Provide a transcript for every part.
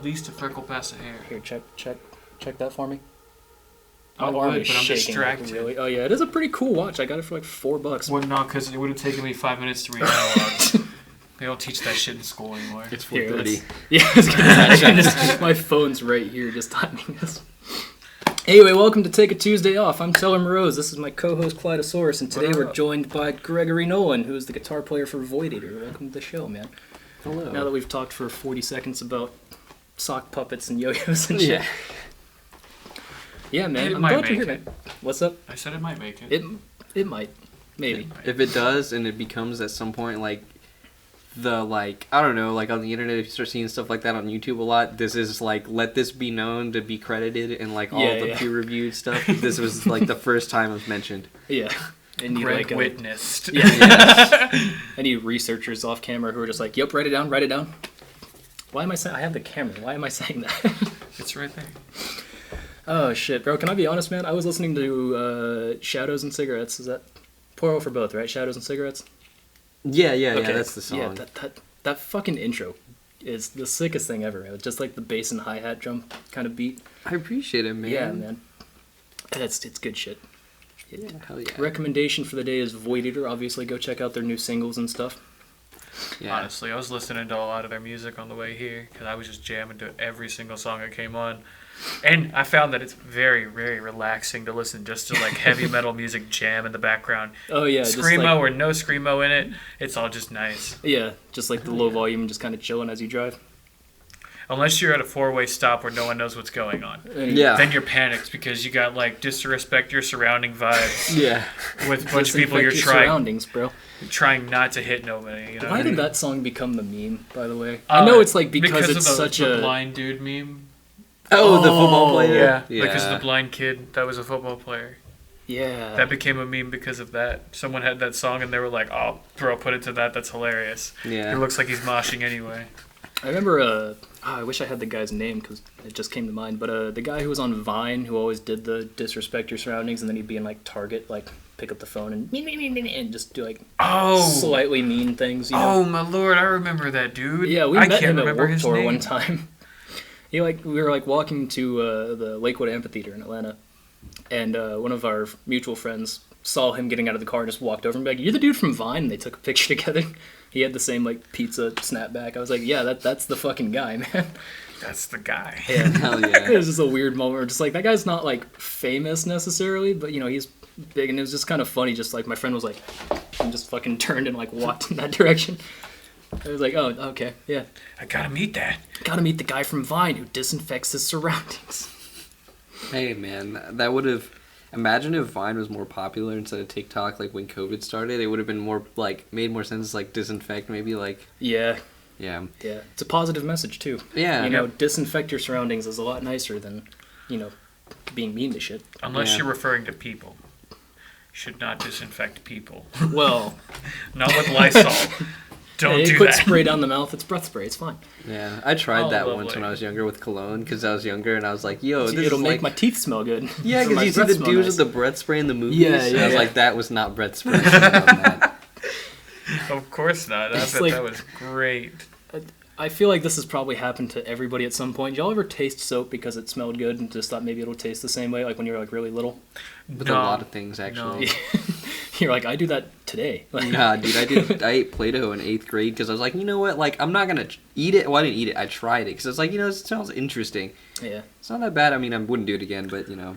least a freckle past a hair. Here, check that for me. I would, but I'm distracted. Really. Oh yeah, it is a pretty cool watch. I got it for like $4. Well, no, because it would have taken me 5 minutes to read analog. They don't teach that shit in school anymore. It's 4:30. Yeah, I was gonna say, my phone's right here, just timing this. Anyway, welcome to Take a Tuesday Off. I'm Teller Morose. This is my co-host Clydeasaurus, and today we're joined by Gregory Nolan, who is the guitar player for EATER. Welcome to the show, man. Hello. Now that we've talked for 40 seconds about sock puppets and yo-yos and shit. Yeah, man. It I'm might glad you're make here, it. man. What's up? I said it might make it. It might. Maybe. If it does, and it becomes at some point like I don't know, like on the internet, if you start seeing stuff like that on YouTube a lot, this is like, let this be known to be credited in like all the peer-reviewed stuff. This was like the first time it was mentioned. Yeah. And Greg witnessed. Yeah. I need researchers off camera who are just like, yep, write it down. Why am I saying? I have the camera. Why am I saying that? It's right there. Oh shit, bro! Can I be honest, man? I was listening to Shadows and Cigarettes. Is that plural for both, right? Shadows and Cigarettes. Yeah, Okay. that's the song. Yeah, that fucking intro is the sickest thing ever. It's just like the bass and hi-hat drum kind of beat. I appreciate it, man. Yeah, man. It's good shit. Yeah, hell yeah. Recommendation for the day is EATER. Obviously, go check out their new singles and stuff. Yeah. Honestly, I was listening to a lot of their music on the way here because I was just jamming to every single song that came on. And I found that it's very, very relaxing to listen just to like heavy metal music jam in the background. Oh yeah, Screamo or no screamo in it, it's all just nice. Yeah, just like the low volume, just kind of chilling as you drive. Unless you're at a four-way stop where no one knows what's going on. Yeah. Then you're panicked because you got like disrespect your surrounding vibes. Yeah. With a bunch of people you're surroundings, bro. Trying not to hit nobody. You know Why did that song become the meme, by the way? I know it's like because it's of such the a blind dude meme. Oh, the football player? Yeah, because of the blind kid that was a football player. Yeah. That became a meme because of that. Someone had that song and they were like, oh, bro, put it to that. That's hilarious. Yeah. It looks like he's moshing anyway. I remember, I wish I had the guy's name because it just came to mind, but the guy who was on Vine who always did the disrespect your surroundings and then he'd be in like Target, like pick up the phone and just do like slightly mean things. You know? Oh, my lord, I remember that dude. Yeah, we met him at Warped Tour one time. We were like walking to the Lakewood Amphitheater in Atlanta, and one of our mutual friends saw him getting out of the car and just walked over and be like, "You're the dude from Vine?" And they took a picture together. He had the same like pizza snapback. I was like, "Yeah, that's the fucking guy, man." That's the guy. Yeah. Hell yeah. It was just a weird moment where just like that guy's not like famous necessarily, but you know he's big, and it was just kind of funny. Just like my friend was like, and just fucking turned and like walked in that direction. I was like, oh, okay, yeah. I gotta meet that. Gotta meet the guy from Vine who disinfects his surroundings. Hey, man, that would have... Imagine if Vine was more popular instead of TikTok, like when COVID started. It would have been more, like, made more sense to, like, disinfect, maybe, like... Yeah. Yeah. Yeah. It's a positive message, too. Yeah. You know, disinfect your surroundings is a lot nicer than, you know, being mean to shit. Unless you're referring to people. You should not disinfect people. Well... Not with Lysol. Don't do put that. spray down the mouth. It's breath spray. It's fine. Yeah, I tried that lovely. once when I was younger with cologne because I was younger and I was like, "Yo, this it'll is make like my teeth smell good." yeah." Because you see the dudes with the breath spray in the movies. Yeah, and I was like, "That was not breath spray." Of course not. I bet like, that was great. I feel like this has probably happened to everybody at some point. Y'all ever taste soap because it smelled good and just thought maybe it'll taste the same way, like when you were like really little? With a lot of things, actually. No. You're like, I do that today. Like, Nah, dude, I ate Play-Doh in 8th grade because I was like, you know what, like, I'm not going to eat it. Well, I didn't eat it. I tried it because I was like, you know, it sounds interesting. Yeah. It's not that bad. I mean, I wouldn't do it again, but, you know.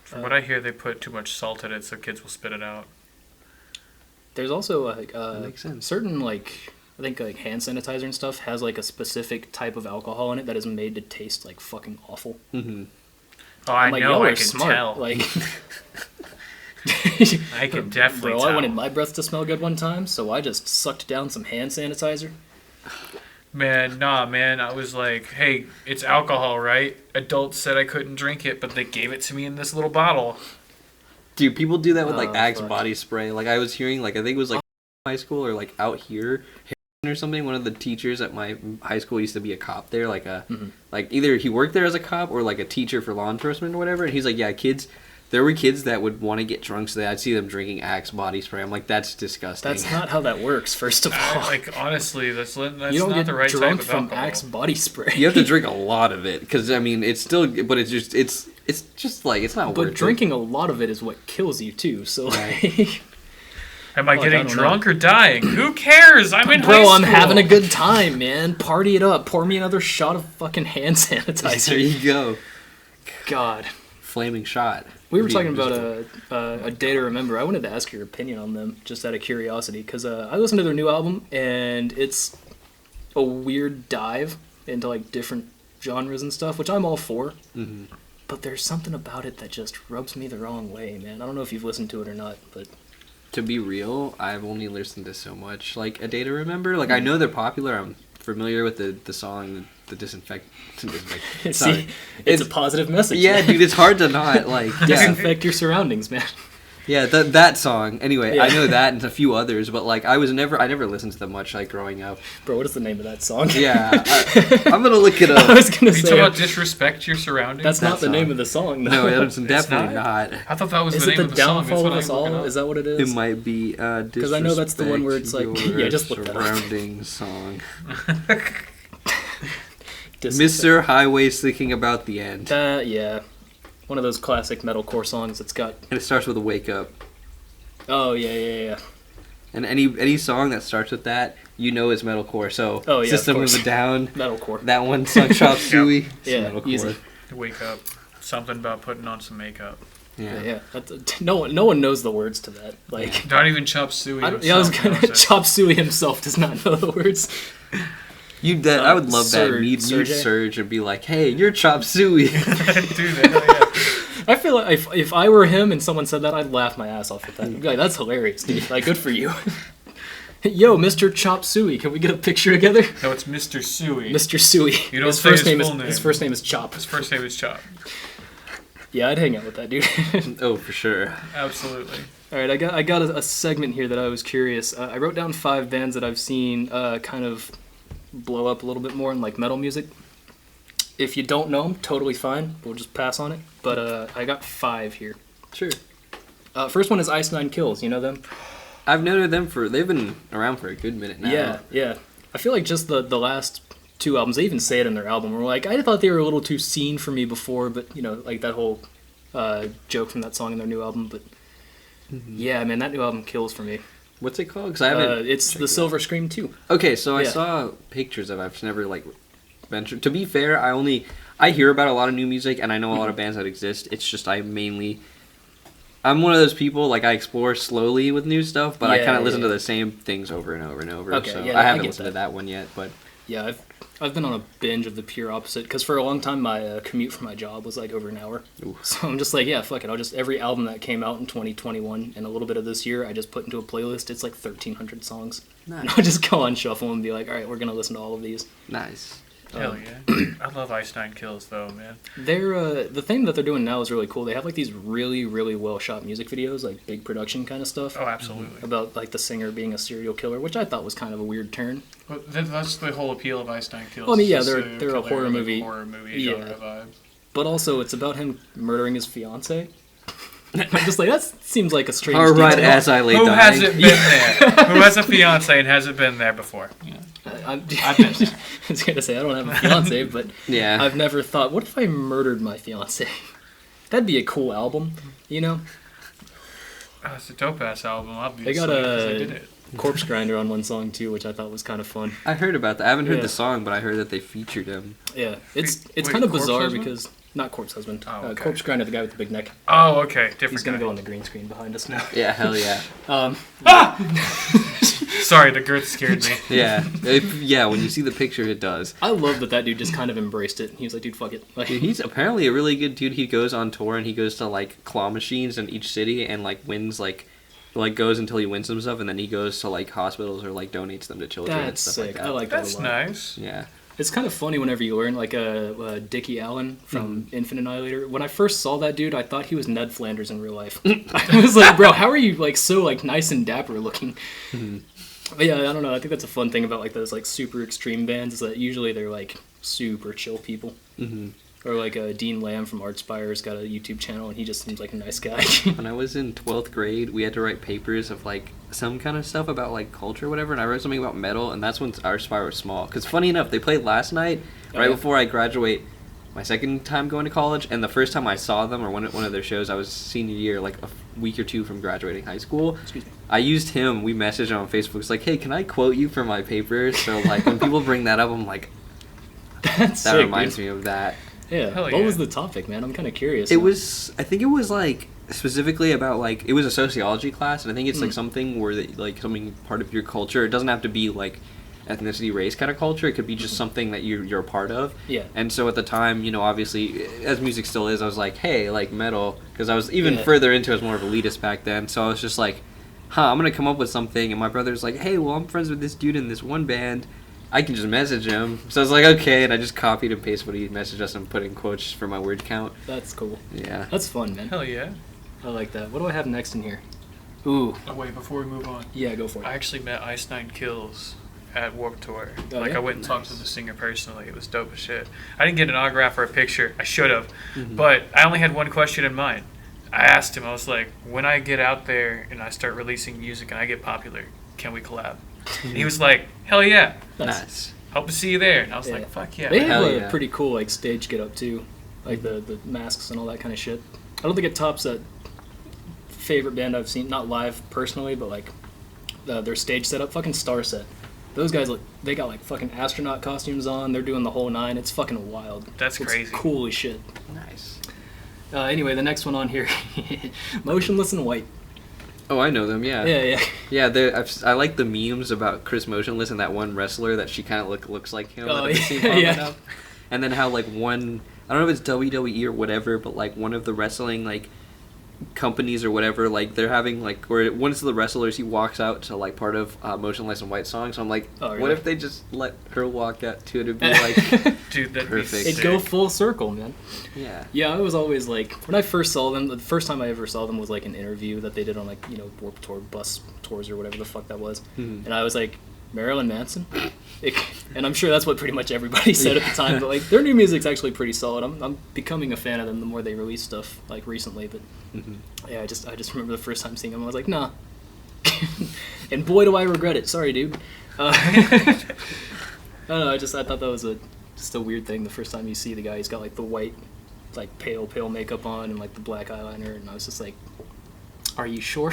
From what I hear, they put too much salt in it so kids will spit it out. There's also like That makes sense. certain like I think like hand sanitizer and stuff has like a specific type of alcohol in it that is made to taste like fucking awful. Mm-hmm. Oh, I like, know. y'all I are can smart. tell. Like, I can definitely bro, tell. I wanted my breath to smell good one time, so I just sucked down some hand sanitizer. Man, I was like, hey, it's alcohol, right? Adults said I couldn't drink it, but they gave it to me in this little bottle. Dude, people do that with, like, Axe fuck. body spray. Like, I was hearing, like, I think it was, like, high school or, like, out here or something. One of the teachers at my high school used to be a cop there. Like, like either he worked there as a cop or, like, a teacher for law enforcement or whatever. And he's like, yeah, kids There were kids that would want to get drunk, so I'd see them drinking Axe body spray. I'm like, that's disgusting. That's not how that works. First of all, like honestly, that's you don't not get the right drunk type of from alcohol. Axe body spray. You have to drink a lot of it, because I mean, it's still, but it's just like it's not worth it. But drinking a lot of it is what kills you too. So like, Am I Fuck, getting I don't drunk or dying? Who cares? I'm in high bro, school. I'm having a good time, man. Party it up. Pour me another shot of fucking hand sanitizer. There you go. God. Flaming shot. We were talking about a Day to Remember. I wanted to ask your opinion on them, just out of curiosity, because I listened to their new album, and it's a weird dive into like different genres and stuff, which I'm all for. Mm-hmm. But there's something about it that just rubs me the wrong way, man. I don't know if you've listened to it or not, but To be real, I've only listened to so much. Like, A Day to Remember, like, I know they're popular. I'm familiar with the song, the Disinfect. Sorry. see, it's a positive message. Yeah, man. dude, it's hard to not, like... Yeah, Disinfect your surroundings, man. yeah that song. Anyway, Yeah. I know that and a few others, but, like, I never listened to them much, like, growing up. Bro, what is the name of that song? Yeah, I'm gonna look it up. I was gonna Are you say talking about disrespect your surroundings? that's not the song. name of the song, though. No, it's definitely not. I thought that was Is the it name the of the song. Downfall of That's Us what I'm looking All? up. Is that what it is? It might be Because I know that's the one where it's like, Disrespect yeah, just look that up. surrounding song. Disinfect. Mr. Highway's thinking about the end. Yeah. One of those classic metalcore songs that's got... And it starts with a wake up. Oh, yeah. And any song that starts with that, you know is metalcore. So Oh, yeah, System of of course. a Down, Metalcore. that one, Suck Shop Suey, it's Yeah, metalcore. easy. Wake up. Something about putting on some makeup. Yeah. That's no one knows the words to that. Like, Not even Chop Suey I himself was gonna... knows it. Chop Suey himself does not know the words. I would love that. Meet Sergey? Surge and be like, hey, you're Chop Suey. Dude, hell yeah. I feel like if I were him and someone said that, I'd laugh my ass off at that. I'd be like, that's hilarious, dude. Like, good for you. Yo, Mr. Chop Suey, can we get a picture together? No, it's Mr. Suey. Mr. Suey. You don't say his full name. His first name is Chop. His first name is Chop. Yeah, I'd hang out with that dude. Oh, for sure. Absolutely. All right, I got a segment here that I was curious. I wrote down 5 bands that I've seen kind of blow up a little bit more in like metal music. If you don't know them, totally fine. We'll just pass on it. But I got 5 here. Sure. First one is Ice Nine Kills. You know them? I've known them they've been around for a good minute now. Yeah. I feel like just the last 2 albums, they even say it in their album. We're like, I thought they were a little too seen for me before, but you know, like that whole joke from that song in their new album. But yeah, man, that new album kills for me. What's it called? Because I haven't. It's the Silver Scream 2. Okay, so I Yeah. saw pictures of it. I've just never like ventured. To be fair, I hear about a lot of new music and I know a lot of bands that exist. It's just I'm one of those people, like I explore slowly with new stuff, but I kind of listen to the same things over and over and over. Okay, so yeah, I I haven't get listened to that one yet, but Yeah, I've been on a binge of the pure opposite because for a long time my commute for my job was like over an hour. Ooh. So I'm just like, yeah, fuck it. I'll just every album that came out in 2021 and a little bit of this year, I just put into a playlist. It's like 1,300 songs. Nice. And I'll just go on shuffle and be like, all right, we're gonna listen to all of these. nice. Hell yeah. I love Ice Nine Kills though, man. They're the thing that they're doing now is really cool. They have like these really really well shot music videos, like big production kind of stuff. Oh, absolutely. About like the singer being a serial killer, which I thought was kind of a weird turn. Well, that's the whole appeal of Ice Nine Kills. Well, I mean, yeah, It's they're serial a killer, horror like, movie. Horror movie Yeah. genre vibe. But also, it's about him murdering his fiance. I'm just like, that seems like a strange All right, detail. as I lay Who dying. hasn't been there? Who has a fiance and hasn't been there before? Yeah. I've been there. I was gonna say I don't have a fiance, but Yeah. I've never thought, what if I murdered my fiance? That'd be a cool album, you know. Oh, it's a dope ass album. Obviously, They got 'cause they did it. Corpse Grinder on one song too, which I thought was kind of fun. I heard about that. I haven't heard Yeah. the song, but I heard that they featured him. Yeah, it's Wait, kind of Corpse bizarre Husband? because not Corpse Husband, Oh, okay. Corpse Grinder, the guy with the big neck. Oh, okay, different. He's gonna guy. go on the green screen behind us now. Yeah, hell yeah. Sorry, the girth scared me. Yeah. When you see the picture, it does. I love that dude just kind of embraced it. He was like, dude, fuck it. Like, Dude, he's apparently a really good dude. He goes on tour and he goes to like claw machines in each city and like wins like goes until he wins some stuff and then he goes to like hospitals or like donates them to children and that's stuff sick. like that. I like that That's a lot. nice. Yeah. It's kind of funny whenever you learn, like, Dickie Allen from Infinite Annihilator. When I first saw that dude, I thought he was Ned Flanders in real life. I was like, bro, how are you, like, so, like, nice and dapper looking? But yeah, I don't know. I think that's a fun thing about, like, those, like, super extreme bands is that usually they're, like, super chill people. Or like Dean Lamb from Artspire's got a YouTube channel, and he just seems like a nice guy. When I was in 12th grade, we had to write papers of like some kind of stuff about like culture or whatever, and I wrote something about metal, and that's when Artspire was small. Because funny enough, they played last night, right before I graduate my second time going to college, and the first time I saw them, or one of their shows, I was senior year, like a week or two from graduating high school. Excuse me. I used him, we messaged him on Facebook, it's like, hey, can I quote you for my paper? So like when people bring that up, I'm like, that sick, reminds me of that. Yeah. Hell What yeah. was the topic, man? I'm kind of curious. It was, I think it was like specifically about like, it was a sociology class, and I think it's like something where that, like something part of your culture. It doesn't have to be like ethnicity, race kind of culture. It could be just something that you're a part of. Yeah. And so at the time, you know, obviously, as music still is, I was like, hey, like metal, because I was even further into it, I was more of elitist back then. So I was just like, I'm gonna come up with something. And my brother's like, hey, well, I'm friends with this dude in this one band. I can just message him. So I was like, okay, and I just copied and pasted what he messaged us and put in quotes for my word count. That's cool. Yeah. That's fun, man. Hell yeah. I like that. What do I have next in here? Ooh. Oh, wait, before we move on. Yeah, go for it. I actually met Ice Nine Kills at Warped Tour. Oh, Like, yeah? I went and talked to the singer personally. It was dope as shit. I didn't get an autograph or a picture. I should have. But I only had one question in mind. I asked him, I was like, when I get out there and I start releasing music and I get popular, can we collab? And he was like, hell yeah. Nice. Hope to see you there. And I was Yeah. like, fuck yeah. They have Hell a yeah. pretty cool like stage get up too, like the masks and all that kind of shit. I don't think it tops that favorite band I've seen, not live personally, but like their stage setup, fucking Starset. Those guys they got like fucking astronaut costumes on. They're doing the whole nine. It's fucking wild. That's It's crazy. cool as shit. Nice. Anyway, the next one on here, Motionless and White. Oh, I know them, yeah. Yeah. Yeah, I like the memes about Chris Motionless and that one wrestler that she kind of looks like him. Oh, that I've seen yeah, popping yeah. up. And then how, like, one, I don't know if it's WWE or whatever, but, like, one of the wrestling, like, companies or whatever, like, they're having, like, or one of the wrestlers, he walks out to, like, part of Motionless and White song. So I'm like, Oh, really? what if they just let her walk out to it and be like, Dude, that'd Perfect. be It'd sick. go full circle, man. yeah. Yeah, I was always like, when I first saw them, the first time I ever saw them was like an interview that they did on like, you know, Warped Tour bus tours or whatever the fuck that was. Mhm. And I was like, Marilyn Manson? And I'm sure that's what pretty much everybody said at the time, but like their new music's actually pretty solid. I'm becoming a fan of them the more they release stuff like recently, but yeah, I just remember the first time seeing them, I was like, nah. And boy do I regret it. Sorry, dude. I don't know, I thought that was just a weird thing the first time you see the guy. He's got like the white, like pale makeup on and like the black eyeliner, and I was just like, are you sure?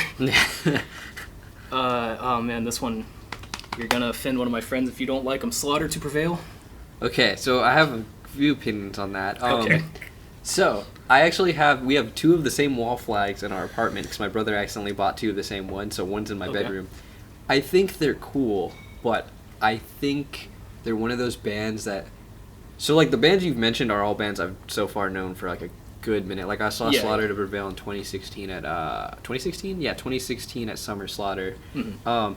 Oh man, this one, you're gonna offend one of my friends if you don't like them. Slaughter to Prevail. Okay, so I have a few opinions on that. Okay. So, we have two of the same wall flags in our apartment because my brother accidentally bought two of the same one, so one's in my Okay. bedroom. I think they're cool, but I think they're one of those bands that... So, like, the bands you've mentioned are all bands I've so far known for, like, a good minute. Like, I saw Yeah, Slaughter yeah. to Prevail in 2016 at... 2016? Yeah, 2016 at Summer Slaughter. Mhm.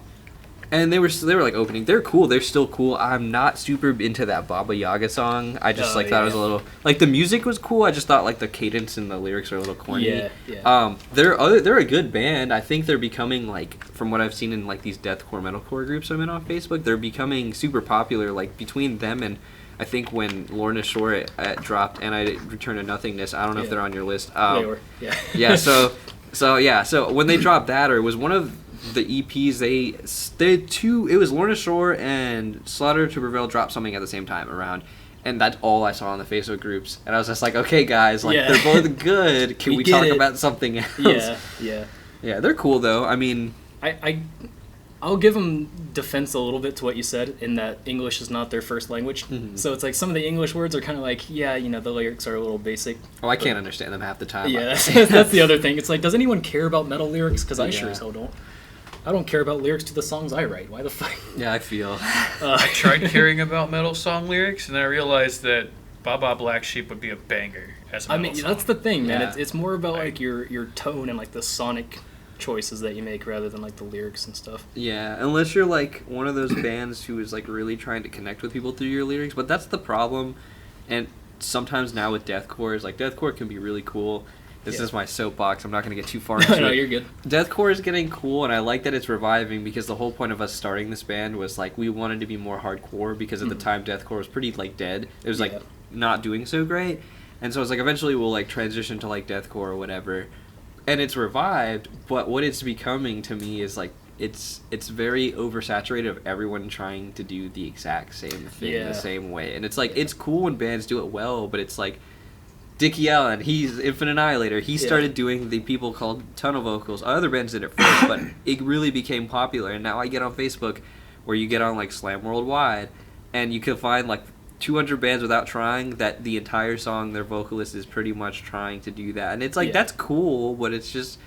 And they were like opening. They're cool. They're still cool. I'm not super into that Baba Yaga song. I just thought it was a little like the music was cool. I just thought like the cadence and the lyrics are a little corny. Yeah. They're a good band. I think they're becoming like from what I've seen in like these deathcore metalcore groups I'm in on Facebook. They're becoming super popular. Like between them and I think when Lorna Shore dropped and I Return to Nothingness. I don't know if they're on your list. They were. Yeah. Yeah. So when they dropped that, or it was one of the EPs, they had two. It was Lorna Shore and Slaughter to Prevail dropped something at the same time around, and that's all I saw on the Facebook groups. And I was just like, okay, guys, like they're both good. Can we talk about something else? Yeah. They're cool though. I mean, I'll give them defense a little bit to what you said in that English is not their first language. Mhm. So it's like some of the English words are kind of like, yeah, you know, the lyrics are a little basic. I can't understand them half the time. Yeah, that's the other thing. It's like, does anyone care about metal lyrics? Because I sure Yeah. as hell don't. I don't care about lyrics to the songs I write. Why the fuck? Yeah, I feel. I tried caring about metal song lyrics, and then I realized that Baba Black Sheep would be a banger as a I metal mean, song. that's the thing, man. Yeah. It's more about like your tone and like the sonic choices that you make rather than like the lyrics and stuff. Yeah, unless you're like one of those bands who is like really trying to connect with people through your lyrics, but that's the problem. And sometimes now with deathcore, is like deathcore can be really cool. This is my soapbox. I'm not going to get too far into No, it. you're good. Deathcore is getting cool, and I like that it's reviving because the whole point of us starting this band was like we wanted to be more hardcore because at the time deathcore was pretty like dead. It was like not doing so great, And so it's like eventually we'll like transition to like deathcore or whatever, and it's revived. But what it's becoming to me is like it's very oversaturated of everyone trying to do the exact same thing the same way. And it's like it's cool when bands do it well, but it's like Dickie Allen, he's Infinite Annihilator. He started doing the people called tunnel vocals. Other bands did it first, but it really became popular. And now I get on Facebook, where you get on like Slam Worldwide, and you can find like 200 bands without trying that the entire song their vocalist is pretty much trying to do that. And it's like that's cool, but it's just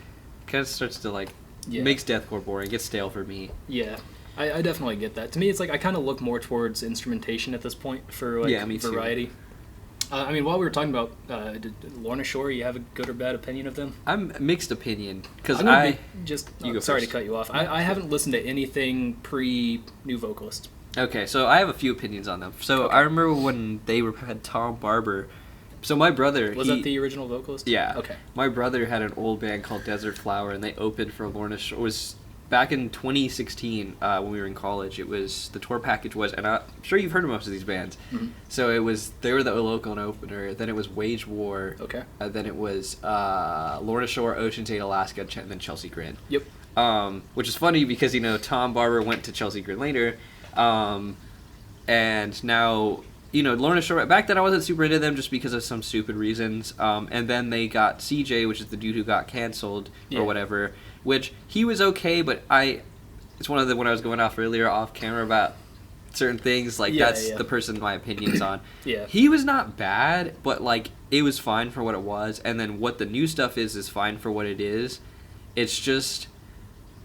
kind of starts to like makes deathcore boring. It gets stale for me. Yeah. I definitely get that. To me, it's like I kind of look more towards instrumentation at this point for like variety. Too. I mean, while we were talking about did Lorna Shore, you have a good or bad opinion of them? I'm mixed opinion because sorry to cut you off. I haven't listened to anything pre New Vocalist. Okay, so I have a few opinions on them. So I remember when they had Tom Barber. So my brother was that the original vocalist? Yeah. Okay. My brother had an old band called Desert Flower, and they opened for Lorna Shore. It was back in 2016 when we were in college. It was the tour package was, and I'm sure you've heard of most of these bands. Mm-hmm. So it was they were the local opener. Then it was Wage War. Okay. Then it was Lorna Shore, Ocean State, Alaska, and then Chelsea Grin. Yep. Which is funny because Tom Barber went to Chelsea Grin later, and now. Lorna Shore, back then I wasn't super into them just because of some stupid reasons. And then they got CJ, which is the dude who got canceled or whatever, which he was okay, but it's one of the, when I was going off earlier off camera about certain things, like that's the person my opinion's on. He was not bad, but like it was fine for what it was. And then what the new stuff is fine for what it is. It's just...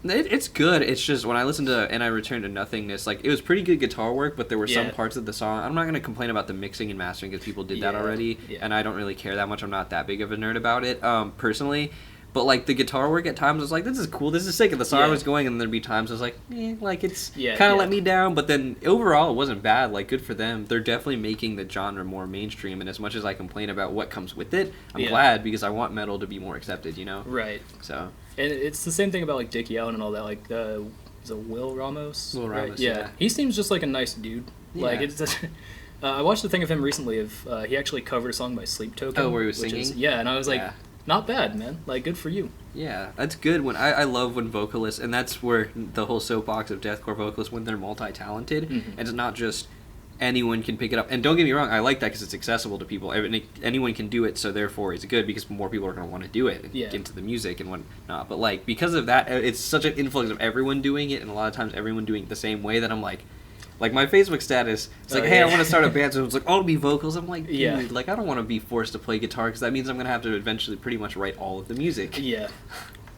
It's good. It's just when I listened to And I Return to Nothingness, like it was pretty good guitar work, but there were some parts of the song. I'm not going to complain about the mixing and mastering because people did that already, and I don't really care that much. I'm not that big of a nerd about it, personally. But like the guitar work at times, I was like, this is cool. This is sick. And the song was going, and there'd be times I was like, like it's kind of let me down. But then overall, it wasn't bad. Like good for them. They're definitely making the genre more mainstream. And as much as I complain about what comes with it, I'm glad because I want metal to be more accepted. Right. So. And it's the same thing about like Dickie Allen and all that. Like, is it Will Ramos? Will Ramos, yeah. He seems just like a nice dude. Yeah. Like it's. I watched a thing of him recently. He actually covered a song by Sleep Token. Oh, where he was singing. And I was like, not bad, man. Like, good for you. Yeah, that's good. When I love when vocalists, and that's where the whole soapbox of deathcore vocalists, when they're multi-talented, and it's not just anyone can pick it up. And don't get me wrong, I like that because it's accessible to people. Anyone can do it, so therefore it's good because more people are going to want to do it and get into the music and whatnot. But like because of that, it's such an influx of everyone doing it, and a lot of times everyone doing it the same way that I'm like my Facebook status, it's like, hey, I want to start a band, so it's like, I'll be vocals. I'm like, dude, like I don't want to be forced to play guitar because that means I'm going to have to eventually pretty much write all of the music. Yeah.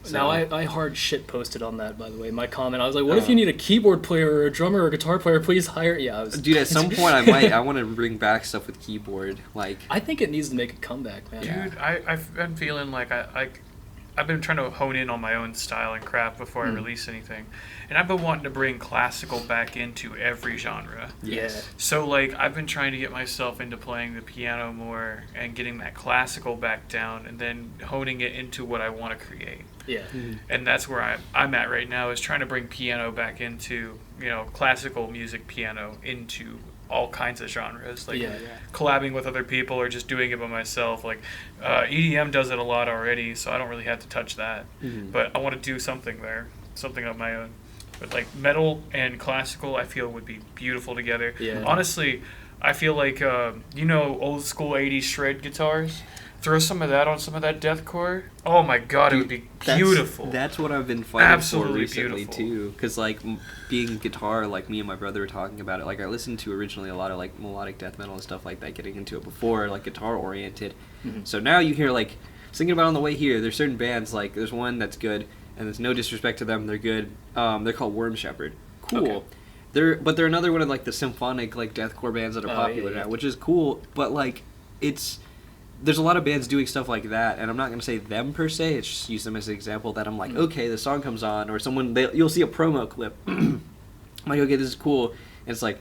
So. Now, I hard shit posted on that, by the way. My comment, I was like, what if you need a keyboard player or a drummer or a guitar player, please hire... Yeah, Dude, at some point, I want to bring back stuff with keyboard. Like, I think it needs to make a comeback, man. Dude, I've been feeling like I've been trying to hone in on my own style and craft before I release anything. And I've been wanting to bring classical back into every genre. Yes. So, like, I've been trying to get myself into playing the piano more and getting that classical back down and then honing it into what I want to create. Yeah. Mm-hmm. And that's where I'm at right now, is trying to bring piano back into, classical music piano into all kinds of genres, like collabing with other people or just doing it by myself. Like EDM does it a lot already, so I don't really have to touch that. Mm-hmm. But I want to do something there, something of my own. But like metal and classical, I feel would be beautiful together. Yeah. Honestly, I feel like old school '80s shred guitars. Throw some of that on some of that deathcore. Oh my god, dude, it would be beautiful. That's what I've been fighting for recently too. Because like being guitar, like me and my brother were talking about it. Like I listened to originally a lot of like melodic death metal and stuff like that. Getting into it before, like guitar oriented. Mm-hmm. So now you hear like thinking about it on the way here. There's certain bands like there's one that's good, and there's no disrespect to them. They're good. They're called Worm Shepherd. Cool. Okay. They're another one of like the symphonic like deathcore bands that are popular now, which is cool. But like there's a lot of bands doing stuff like that, and I'm not going to say them per se, it's just use them as an example that I'm like, okay, the song comes on, or you'll see a promo clip. I'm like, okay, this is cool. And it's like,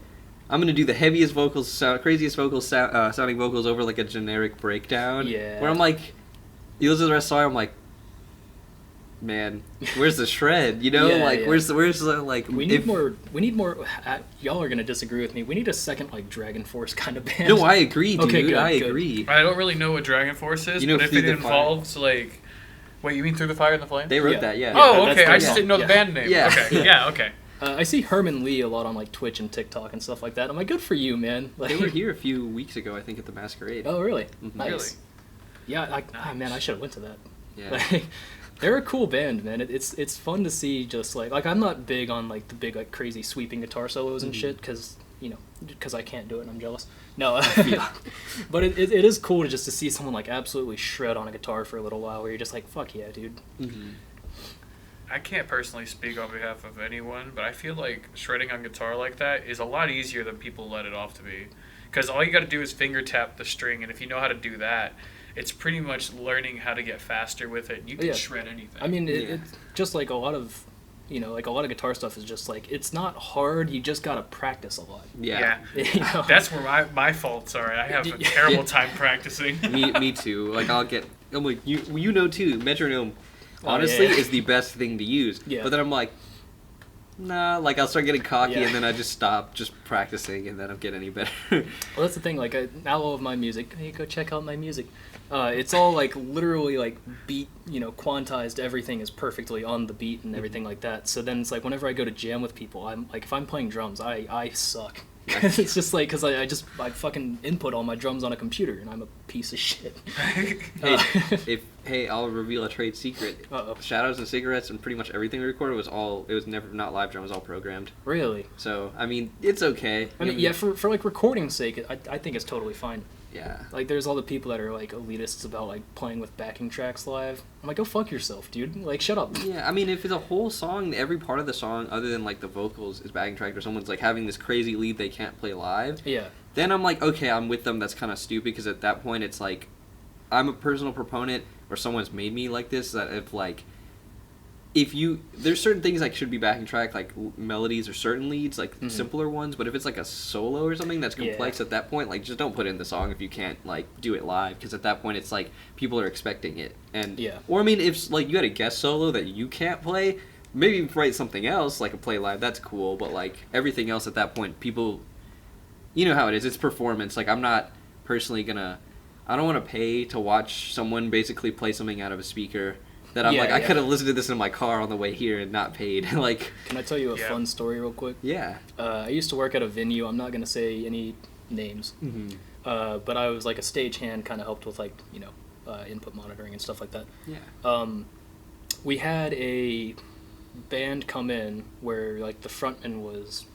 I'm going to do the heaviest vocals, craziest vocals, sounding vocals over like a generic breakdown. Yeah. Where I'm like, you listen to the rest of the song, I'm like, man, where's the shred? You know, where's the like? We need more. Y'all are gonna disagree with me. We need a second like Dragon Force kind of band. No, I agree, dude. Okay, good, I good. agree. I don't really know what Dragon Force is, but if it involves like, wait, you mean Through the Fire and the Flame? They wrote that, yeah. Oh, okay. I just didn't know the band name. Yeah. Okay. Yeah. Okay. I see Herman Lee a lot on like Twitch and TikTok and stuff like that. I'm like, good for you, man. Like, they were here a few weeks ago, I think, at the Masquerade. Oh, really? Mm-hmm. Nice. Really? Yeah. Man, I should have went to that. Yeah. Like, they're a cool band, man. It's fun to see. Just like I'm not big on like the big like crazy sweeping guitar solos and shit because I can't do it and I'm jealous. No, but it is cool to see someone like absolutely shred on a guitar for a little while where you're just like, fuck yeah, dude. Mm-hmm. I can't personally speak on behalf of anyone, but I feel like shredding on guitar like that is a lot easier than people let it off to be. Because all you got to do is finger tap the string, and if you know how to do that, it's pretty much learning how to get faster with it. You can shred anything. I mean, it's just like a lot of, like a lot of guitar stuff is just like, it's not hard, you just got to practice a lot. Yeah. That's where my faults are. I have a terrible time practicing. Me too. Like, I'm like, you know too, metronome. Honestly, is the best thing to use. Yeah. But then I'm like, nah. Like I'll start getting cocky, and then I just stop just practicing, and then I don't get any better. Well, that's the thing. Like now, all of my music. Hey, go check out my music. It's all like literally like beat. Quantized. Everything is perfectly on the beat and everything like that. So then it's like whenever I go to jam with people, I'm like, if I'm playing drums, I suck. It's just like because I fucking input all my drums on a computer and I'm a piece of shit. Hey, I'll reveal a trade secret. Shadows and Cigarettes and pretty much everything we recorded was never not live drum. It was all programmed. Really? So I mean, it's okay. I mean, for like recording's sake, I think it's totally fine. Yeah. Like, there's all the people that are like elitists about like playing with backing tracks live. I'm like, go fuck yourself, dude. Like, shut up. Yeah, I mean, if it's a whole song, every part of the song, other than like the vocals, is backing tracked, or someone's like having this crazy lead they can't play live. Yeah. Then I'm like, okay, I'm with them. That's kind of stupid because at that point it's like, I'm a personal proponent, or someone's made me like this. That there's certain things like should be backing track, like melodies or certain leads, like simpler ones. But if it's like a solo or something that's complex at that point, like just don't put it in the song if you can't like do it live, because at that point it's like people are expecting it. And or I mean, if like you had a guest solo that you can't play, maybe write something else like a play live. That's cool. But like everything else at that point, people, you know how it is. It's performance. Like I'm not personally I don't want to pay to watch someone basically play something out of a speaker. That I'm I could have listened to this in my car on the way here and not paid. Like, can I tell you a fun story real quick? Yeah. I used to work at a venue. I'm not gonna say any names. Mm-hmm. But I was like a stagehand, kind of helped with like input monitoring and stuff like that. Yeah. We had a band come in where like the frontman was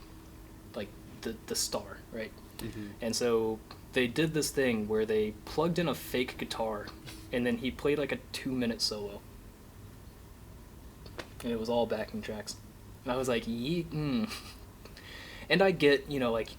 like the star, right? Mm-hmm. And so they did this thing where they plugged in a fake guitar, and then he played like a 2-minute solo. And it was all backing tracks. And I was like, And I get, like,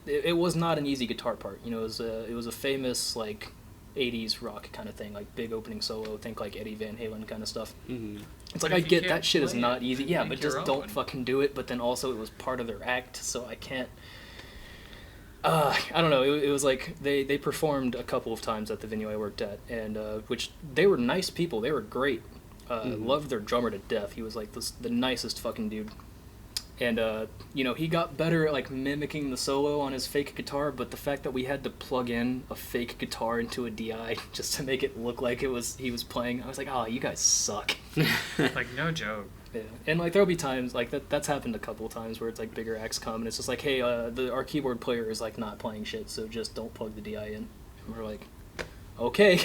it was not an easy guitar part. It was a famous, like, 80s rock kind of thing, like big opening solo, think like Eddie Van Halen kind of stuff. Mm-hmm. It's like, I get that shit is not easy. Yeah, but just don't fucking do it. But then also it was part of their act, so I can't... I don't know. It was like they performed a couple of times at the venue I worked at, and which they were nice people. They were great. Loved their drummer to death. He was like the nicest fucking dude. And he got better at like mimicking the solo on his fake guitar, but the fact that we had to plug in a fake guitar into a DI just to make it look like he was playing, I was like, oh, you guys suck. Like, no joke. Yeah. And like there'll be times like that's happened a couple of times where it's like bigger acts come and it's just like, hey, our keyboard player is like not playing shit, so just don't plug the DI in. And we're like, okay,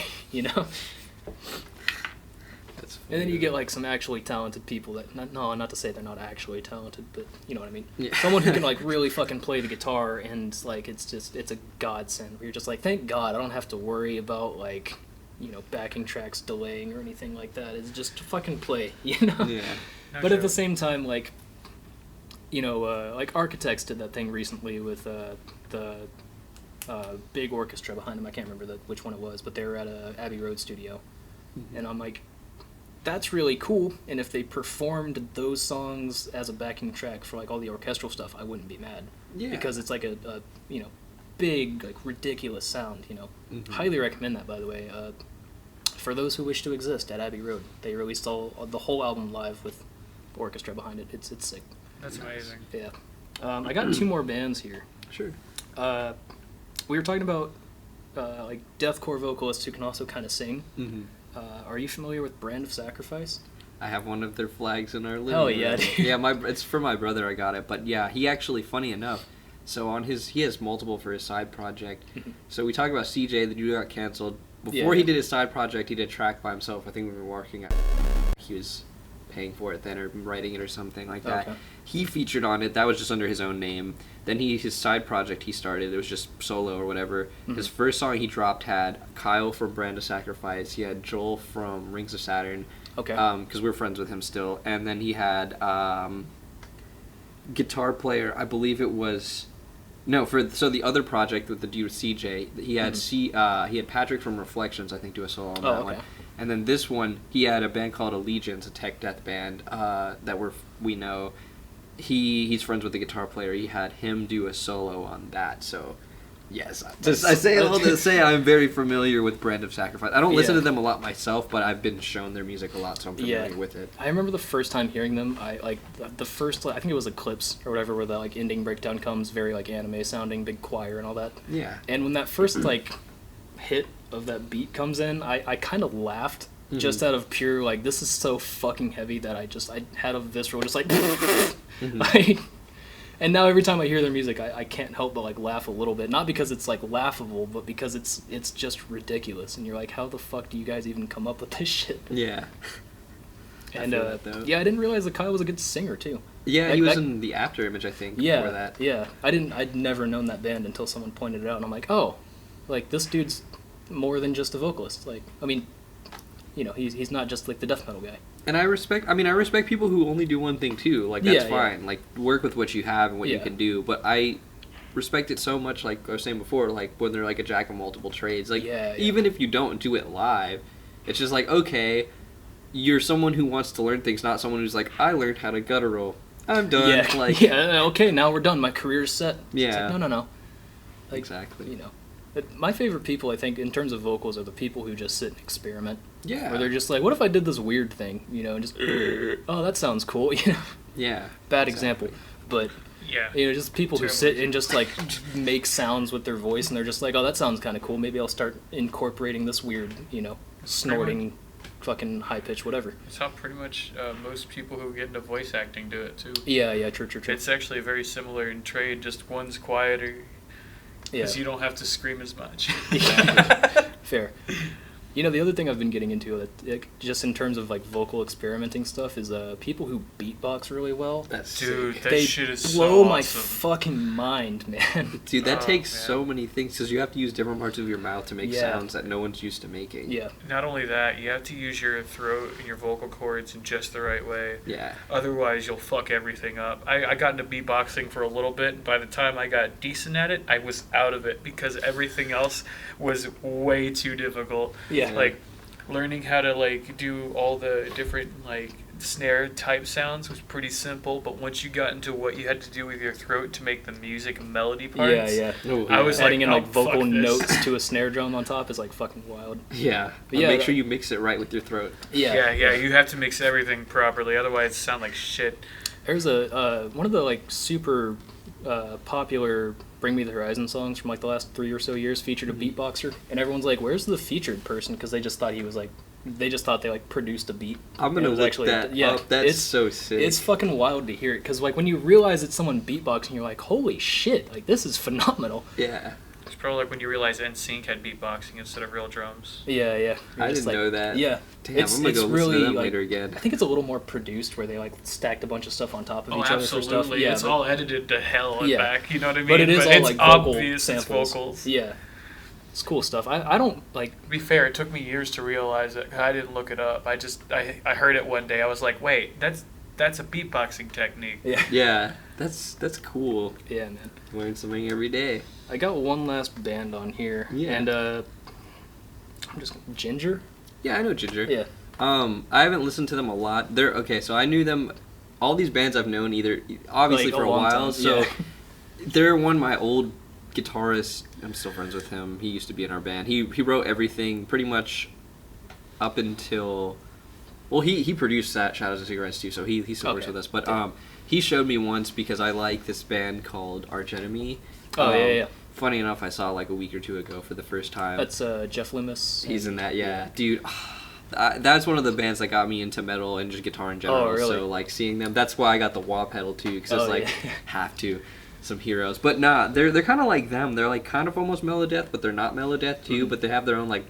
And then you get like some actually talented people that not to say they're not actually talented, but you know what I mean. Yeah. Someone who can like really fucking play the guitar, and like it's a godsend. Where you're just like, thank God I don't have to worry about like backing tracks delaying or anything like that. It's just fucking play, Yeah. No, but at the same time, like like Architects did that thing recently with the big orchestra behind them. I can't remember which one it was, but they were at a Abbey Road studio, and I'm like, that's really cool. And if they performed those songs as a backing track for like all the orchestral stuff, I wouldn't be mad. Yeah. Because it's like a big, like ridiculous sound. Highly recommend that, by the way. For Those Who Wish to Exist at Abbey Road. They released the whole album live with orchestra behind it. It's sick. That's amazing. Yeah. I got 2 more bands here. Sure. We were talking about like deathcore vocalists who can also kind of sing. Mm-hmm. Are you familiar with Brand of Sacrifice? I have one of their flags in our living Oh room. yeah, dude. Yeah, it's for my brother. I got it, but yeah, he actually, funny enough, so he has multiple for his side project. So we talk about CJ, the dude who got canceled. Before he did his side project, he did a track by himself. I think we were working at. He was paying for it then, or writing it, or something like that. Okay. He featured on it. That was just under his own name. Then his side project he started. It was just solo or whatever. Mm-hmm. His first song he dropped had Kyle from Brand of Sacrifice. He had Joel from Rings of Saturn. Okay. Because we're friends with him still. And then he had guitar player. I believe it was. No, so the other project with the dude CJ, he had he had Patrick from Reflections, I think, do a solo on that one. And then this one, he had a band called Allegiance, a tech death band that we know. He's friends with the guitar player. He had him do a solo on that. So, yes, I say all to say I'm very familiar with Brand of Sacrifice. I don't listen to them a lot myself, but I've been shown their music a lot, so I'm familiar with it. I remember the first time hearing them. I think it was Eclipse or whatever, where the like ending breakdown comes, very like anime sounding, big choir and all that. Yeah. And when that first like hit of that beat comes in, I kind of laughed. Just out of pure, like, this is so fucking heavy that I had a visceral, just like, like, and now every time I hear their music, I can't help but, like, laugh a little bit. Not because it's, like, laughable, but because it's just ridiculous. And you're like, how the fuck do you guys even come up with this shit? Yeah. And, I didn't realize that Kyle was a good singer, too. Yeah, like, he was in the After Image, I think, before that. Yeah, I'd never known that band until someone pointed it out, and I'm like, oh, like, this dude's more than just a vocalist. Like, I mean... You know, he's not just like the death metal guy. And I respect people who only do one thing too. Like, that's fine. Yeah. Like, work with what you have and what you can do. But I respect it so much, like I was saying before, like when they're like a jack of multiple trades. Like, even if you don't do it live, it's just like, okay, you're someone who wants to learn things, not someone who's like, I learned how to guttural. I'm done. Yeah. Like, okay, now we're done. My career's set. Yeah. It's like, no. Like, exactly. You know. My favorite people, I think, in terms of vocals, are the people who just sit and experiment. Yeah. Where they're just like, what if I did this weird thing? You know, and just, oh, that sounds cool. You know. Yeah. Bad example, but you know, just people who sit and just like make sounds with their voice, and they're just like, oh, that sounds kind of cool. Maybe I'll start incorporating this weird, you know, snorting, fucking high pitch, whatever. It's how pretty much most people who get into voice acting do it too. Yeah, true. It's actually very similar in trade. Just one's quieter. Because you don't have to scream as much. Fair. You know, the other thing I've been getting into, just in terms of like vocal experimenting stuff, is people who beatbox really well. That shit is so blow my awesome. fucking mind, man. Dude, that takes so many things, because you have to use different parts of your mouth to make sounds that no one's used to making. Yeah. Not only that, you have to use your throat and your vocal cords in just the right way. Yeah. Otherwise, you'll fuck everything up. I got into beatboxing for a little bit, and by the time I got decent at it, I was out of it, because everything else was way too difficult. Yeah. Like, learning how to, like, do all the different, like, snare type sounds was pretty simple, but once you got into what you had to do with your throat to make the music and melody parts, I was adding like, in like vocal notes to a snare drum on top is like fucking wild. Yeah. Make sure you mix it right with your throat. Yeah, you have to mix everything properly, otherwise it sounds like shit. There's a one of the like super popular Bring Me the Horizon songs from like the last 3 or so years featured a beatboxer, and everyone's like, where's the featured person? Because they just thought he was like, they like produced a beat. I'm gonna look that up. That's so sick. It's fucking wild to hear it, because like when you realize it's someone beatboxing, you're like, holy shit, like this is phenomenal. Yeah. It's probably like when you realize NSYNC had beatboxing instead of real drums. Yeah. I didn't know that. Yeah. Damn, I'm gonna go listen to them later again. I think it's a little more produced, where they like stacked a bunch of stuff on top of each other for stuff. Yeah, it's all edited to hell and back. You know what I mean? But it is all like vocal obvious samples. It's vocals. Yeah. It's cool stuff. I don't like. To be fair, it took me years to realize it. I didn't look it up. I heard it one day. I was like, wait, that's a beatboxing technique. Yeah, that's cool. Yeah, man. Learn something every day. I got one last band on here, and I'm just Ginger. Yeah, I know Ginger. Yeah. I haven't listened to them a lot. So I knew them. All these bands I've known obviously like for a while. Time. So they're one of my old guitarist. I'm still friends with him. He used to be in our band. He wrote everything pretty much. up until, well, he produced Shadows and Cigarettes too, so he still works with us. But he showed me once because I like this band called Arch Enemy. Yeah. Funny enough, I saw like a week or two ago for the first time. That's Jeff Loomis. He's in that, yeah. Dude. That's one of the bands that got me into metal and just guitar in general. Oh, really? So like seeing them, that's why I got the wah pedal too, because it's like have to. Some heroes, but nah, they're kind of like them. They're like kind of almost melodeath, but they're not melodeath too. But they have their own like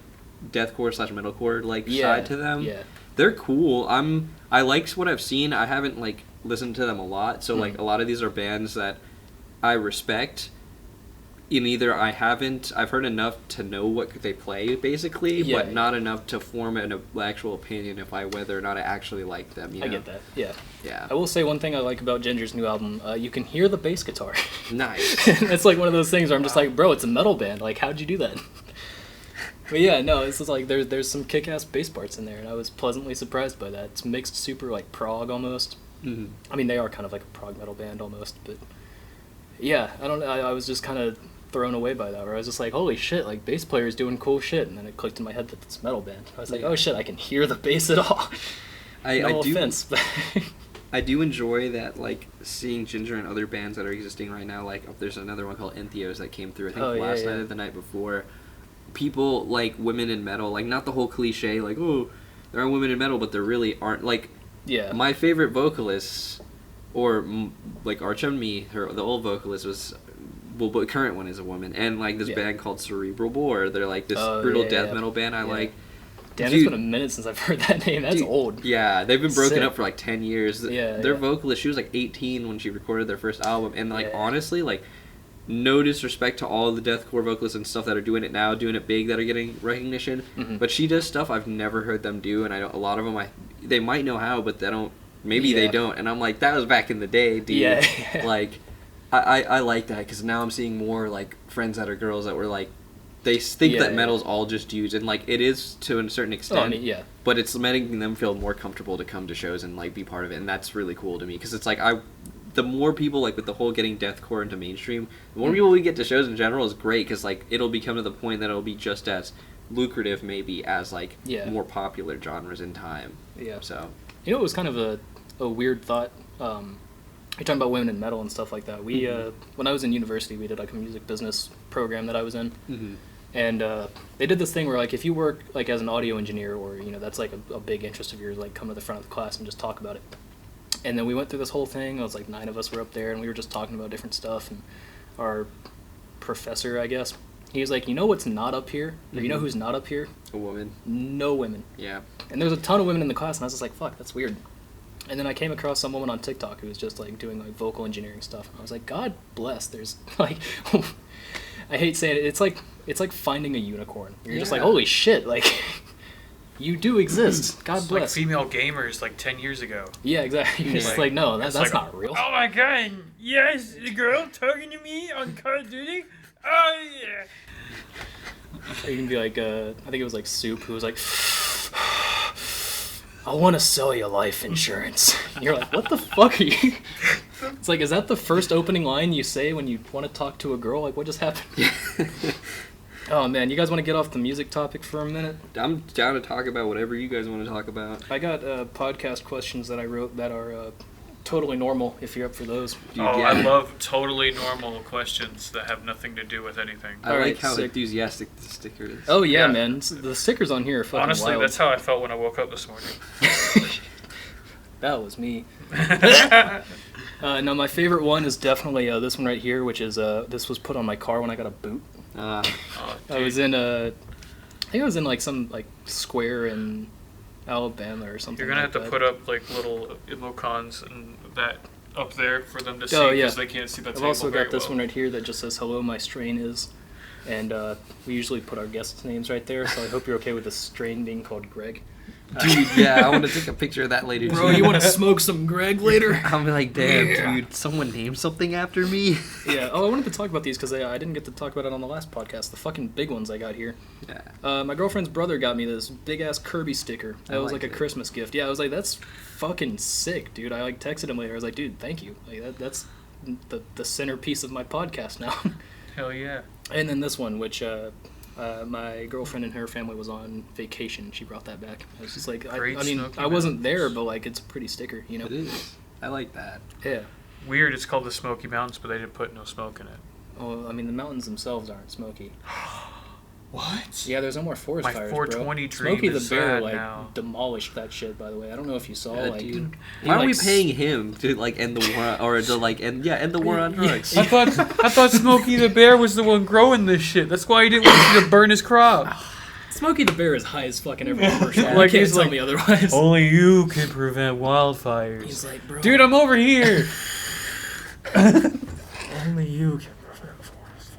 deathcore / metalcore like side to them. Yeah, they're cool. I like what I've seen. I haven't like listened to them a lot, so like a lot of these are bands that I respect. In either I've heard enough to know what they play basically, but not enough to form an actual opinion whether or not I actually like them. You know? I get that. Yeah. Yeah. I will say one thing I like about Ginger's new album. You can hear the bass guitar. Nice. It's like one of those things where I'm just like, bro, it's a metal band. Like, how'd you do that? But yeah, no, it's just like there's some kick-ass bass parts in there, and I was pleasantly surprised by that. It's mixed super like prog almost. Mm-hmm. I mean, they are kind of like a prog metal band almost, but yeah, I don't know. I was just kind of thrown away by that, where I was just like, holy shit, like bass player's doing cool shit, and then it clicked in my head that it's a metal band. I was like, oh shit, I can hear the bass at all. No offense, but I do enjoy that, like seeing Ginger and other bands that are existing right now. Like there's another one called Entheos that came through I think last night or the night before. People like women in metal, like not the whole cliche like, oh, there are women in metal, but there really aren't. Like my favorite vocalists, or like Arch Enemy, the old vocalist was, well, the current one is a woman, and like this band called Cerebral Bore. They're like this brutal death metal band I like. Damn, it's been a minute since I've heard that name. That's old. Yeah, they've been broken up for like 10 years. Yeah, their vocalist, she was like 18 when she recorded their first album, and like honestly, like no disrespect to all the deathcore vocalists and stuff that are doing it now, doing it big, that are getting recognition, but she does stuff I've never heard them do, and I don't, a lot of them they might know how, but they don't. Maybe they don't, and I'm like, that was back in the day, dude. Yeah. Like, I like that, because now I'm seeing more, like, friends that are girls that were, like, they think that metal's all just dudes, and, like, it is to a certain extent, but it's making them feel more comfortable to come to shows and, like, be part of it, and that's really cool to me, because it's like, the more people, like, with the whole getting deathcore into mainstream, the more people we get to shows in general is great, because, like, it'll become to the point that it'll be just as lucrative, maybe, as, like, more popular genres in time. Yeah. So. You know, it was kind of a weird thought. You're talking about women in metal and stuff like that. We when I was in university, we did like a music business program that I was in, and they did this thing where like if you work like as an audio engineer, or you know that's like a big interest of yours, like come to the front of the class and just talk about it. And then we went through this whole thing. It was like 9 of us were up there, and we were just talking about different stuff. And our professor, I guess, he was like, you know what's not up here? Or you know who's not up here? A woman. No women. Yeah. And there was a ton of women in the class, and I was just like, fuck, that's weird. And then I came across some woman on TikTok who was just like doing like vocal engineering stuff. And I was like, God bless. There's like, I hate saying it. It's like finding a unicorn. You're just like, holy shit, like you do exist. God it's bless. Like female gamers like 10 years ago. Yeah, exactly. You're just like, no, that's like, not real. Oh my god, yes, the girl talking to me on Call of Duty. Oh yeah. Or you can be like, I think it was like Soup who was like, I want to sell you life insurance. And you're like, what the fuck are you? It's like, is that the first opening line you say when you want to talk to a girl? Like, what just happened? Oh, man, you guys want to get off the music topic for a minute? I'm down to talk about whatever you guys want to talk about. I got podcast questions that I wrote that are totally normal, if you're up for those. I love totally normal questions that have nothing to do with anything. I like how enthusiastic the sticker is. Oh, yeah, man. The stickers on here are fucking Honestly, wild. that's how I felt when I woke up this morning. That was me. No, my favorite one is definitely this one right here, which is this was put on my car when I got a boot. I was in I think I was in like some like square in Alabama or something. You're gonna like have to that. put up like little emoticons and that up there for them to see because they can't see the table. I've also got this well. one right here that just says hello, my strain is, and we usually put our guests' names right there. So I hope you're okay with the strain being called Greg. Dude, yeah, I want to take a picture of that later. Bro, you want to smoke some Greg later? I'll be like, damn, dude, someone named something after me. Yeah. Oh, I wanted to talk about these because I didn't get to talk about it on the last podcast. The fucking big ones I got here. Yeah. My girlfriend's brother got me this big ass Kirby sticker. That was like a Christmas gift. Yeah, I was like, that's fucking sick, dude. I like texted him later. I was like, dude, thank you. Like that's the centerpiece of my podcast now. Hell yeah. And then this one, which My girlfriend and her family was on vacation. She brought that back. I was just like, I mean, Smoky I wasn't Mountains. there, but like, it's a pretty sticker, you know? It is. I like that. Yeah. Weird, it's called the Smoky Mountains, but they didn't put no smoke in it. Well, I mean, the mountains themselves aren't smoky. What? Yeah, there's no more forest My fires, 420 bro. dream Smokey the is Bear, sad like, now. demolished that shit, by the way. I don't know if you saw, Yeah, like... dude. he, Why are like, we paying him to like end the war or to like end the war on drugs? I thought Smokey the Bear was the one growing this shit. That's why he didn't want you to burn his crop. Smokey the Bear is high as fucking every commercial. Like, Like, you he's can't tell like, me otherwise. Only you can prevent wildfires. He's like, bro... Dude, I'm over here. Only you can prevent forest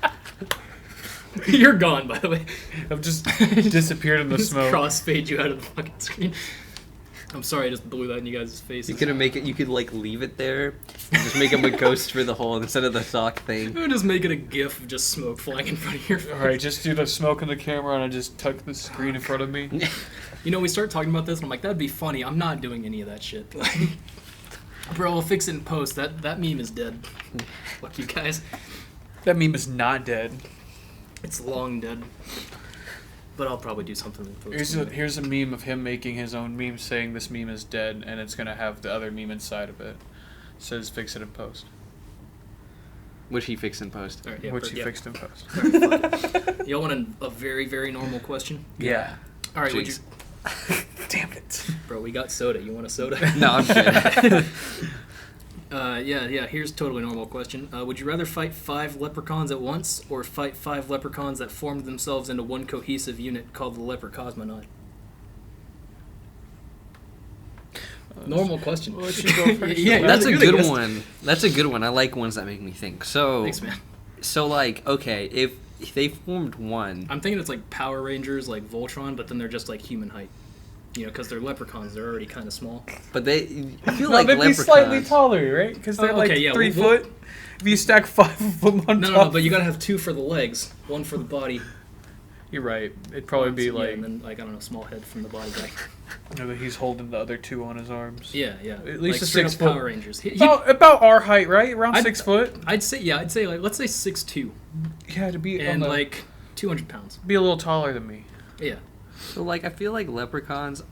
fires. You're gone, by the way. I've just disappeared in the Just smoke. crossfade you out of the fucking screen. I'm sorry, I just blew that in you guys' faces. You could make it. You could like leave it there, and just make him a ghost for the whole instead of the sock thing. We would just make it a gif of just smoke flying in front of your face. Alright, just do the smoke in the camera and I just tuck the screen in front of me. You know, we start talking about this, and I'm like, that'd be funny. I'm not doing any of that shit. Like, bro, I'll fix it in post. That meme is dead. Fuck you guys. That meme is not dead. It's long dead. But I'll probably do something in post. Here's a meme of him making his own meme saying this meme is dead, and it's gonna have the other meme inside of it. It says fix it in post. Which he fixed in post. All right, yeah, Which he fixed in post. Y'all want a very, very normal question? Yeah. All right, would you... Jeez. Damn it. Bro, we got soda. You want a soda? No, I'm kidding. Yeah, here's a totally normal question. Would you rather fight 5 leprechauns at once, or fight 5 leprechauns that formed themselves into one cohesive unit called the leper cosmonaut? Normal question. Well, you go first. Yeah, That's a you're the good guest. one. That's a good one. I like ones that make me think. So, Thanks, man. so like, okay, if they formed one, I'm thinking it's like Power Rangers, like Voltron, but then they're just like human height. You know, because they're leprechauns. They're already kind of small. but I feel No, like they'd be leprechauns. slightly taller, right? Because they're Oh, like okay, yeah, 3 we'll- foot. If you stack 5 of them on top. No, but you gotta have 2 for the legs, 1 for the body. You're right. It'd probably be Yeah, like and then, like, I don't know, small head from the body guy. he's holding the other 2 on his arms. Yeah. At least like a straight 6 up foot. Power Rangers. About our height, right? Around I'd- 6 foot. I'd say like, let's say 6'2", Yeah, to be and on the, like 200 pounds. be a little taller than me. Yeah. So like, I feel like leprechauns.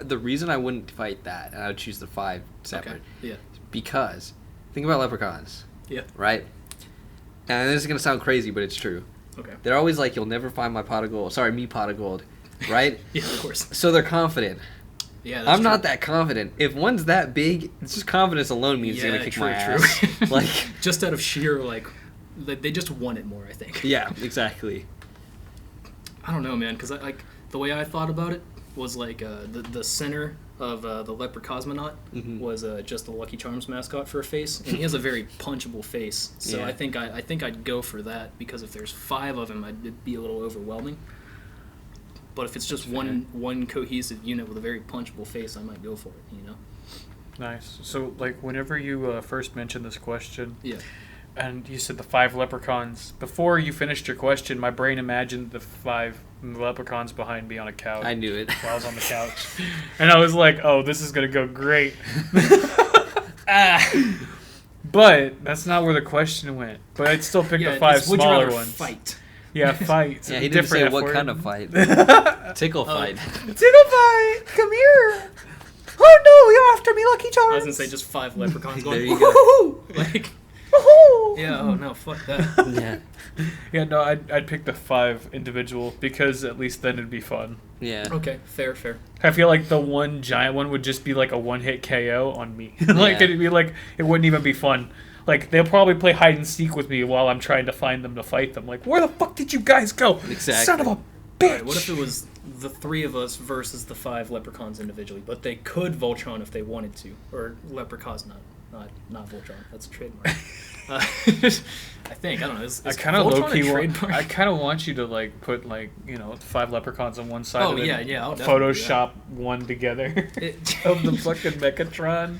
The reason I wouldn't fight that, and I would choose the 5 separate, Okay. Yeah. because think about leprechauns, Yeah. right? And this is gonna sound crazy, but it's true. Okay. They're always like, "You'll never find my pot of gold." Sorry, me pot of gold, right? Yeah, of course. So they're confident. Yeah. That's I'm true. not that confident. If one's that big, it's just confidence alone means they're gonna kick my ass. Like, just out of sheer like, they just want it more. I think. yeah, exactly. I don't know, man, because like the way I thought about it was like the center of the leper cosmonaut Mhm. was just the Lucky Charms mascot for a face, and he has a very punchable face. So Yeah. I think I'd go for that, because if there's 5 of them, it'd be a little overwhelming. But if it's just one cohesive unit with a very punchable face, I might go for it. You know? Nice. So, like, whenever you first mentioned this question, Yeah. and you said the 5 leprechauns, before you finished your question, my brain imagined the 5 leprechauns behind me on a couch. I knew it. While I was on the couch. And I was like, oh, this is going to go great. But that's not where the question went. But I'd still pick the 5 it's, would you smaller rather ones. Fight. Yeah, fight. Yeah, he didn't say Different what F kind word. of fight. Tickle fight. Tickle fight! Come here! Oh no, you're after me, Lucky Charms! I was gonna say just 5 leprechauns going. There you go. Woohoo! Like, Woohoo! yeah. Oh no, fuck that. Yeah. Yeah, no, I'd pick the 5 individual, because at least then it'd be fun. Yeah. Okay, fair. I feel like the one giant one would just be like a one-hit KO on me. Like, Yeah. it'd be like, it wouldn't even be fun. Like, they'll probably play hide and seek with me while I'm trying to find them to fight them. Like, where the fuck did you guys go? Exactly. Son of a bitch! Alright, what if it was the 3 of us versus the 5 leprechauns individually, but they could Voltron if they wanted to, or leprechauns not Voltron. That's a trademark. I think, I don't know. Is I kind of Voltron low-key a want, trademark? I kind of want you to, like, put, like, 5 leprechauns on one side Oh, and then yeah, I'll definitely do Photoshop one together It- of the fucking Mechatron.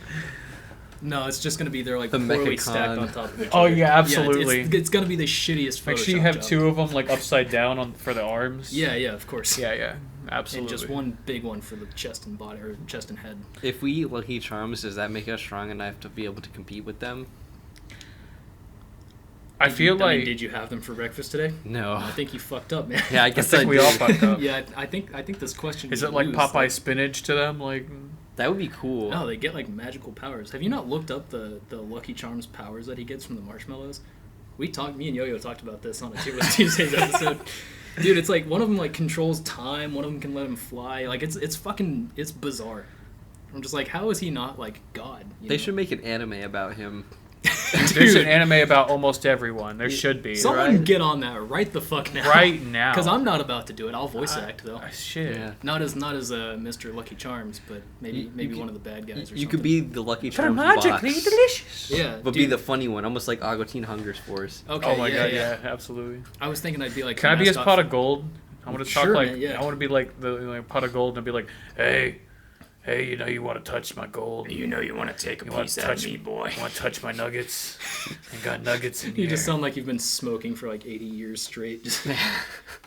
No, it's just gonna be they're like The poorly Mechacon. stacked on top of each Oh, other. yeah, absolutely. It's gonna be the shittiest Photoshop Make sure you have job. 2 of them, like, upside down for the arms. Yeah, of course. Yeah, absolutely. And just one big one for the chest and body, or chest and head. If we eat Lucky Charms, does that make us strong enough to be able to compete with them? I feel like... did you have them for breakfast today? No. I think you fucked up, man. Yeah, I guess I think we did. all fucked up. Yeah, I think this question Is it like Popeye spinach to them? Like... That would be cool. No, they get like magical powers. Have you not looked up the Lucky Charms powers that he gets from the marshmallows? Me and Yo-Yo talked about this on a Tuesday's episode. Dude, it's like one of them like controls time, one of them can let him fly. Like it's bizarre. I'm just like, how is he not like God? They should make an anime about him. There's an anime about almost everyone. There should be. Someone get on that right the fuck now. Right now. Because I'm not about to do it. I'll voice act though. Shit. Yeah. Not as Mr. Lucky Charms, but maybe one of the bad guys or something. You could be the Lucky Charms magically box. delicious. Yeah. But be the funny one, almost like Agua Teen Hunger's Force. Okay. Oh my god, yeah, absolutely. I was thinking I'd be like. Can I be his pot of gold? I want to talk like. Man, yeah. I want to be like the pot of gold and be like, hey, you know you want to touch my gold. You know you want to take a piece out of me, boy. You want to touch my nuggets? I got nuggets in here. You just sound like you've been smoking for like 80 years straight. Just,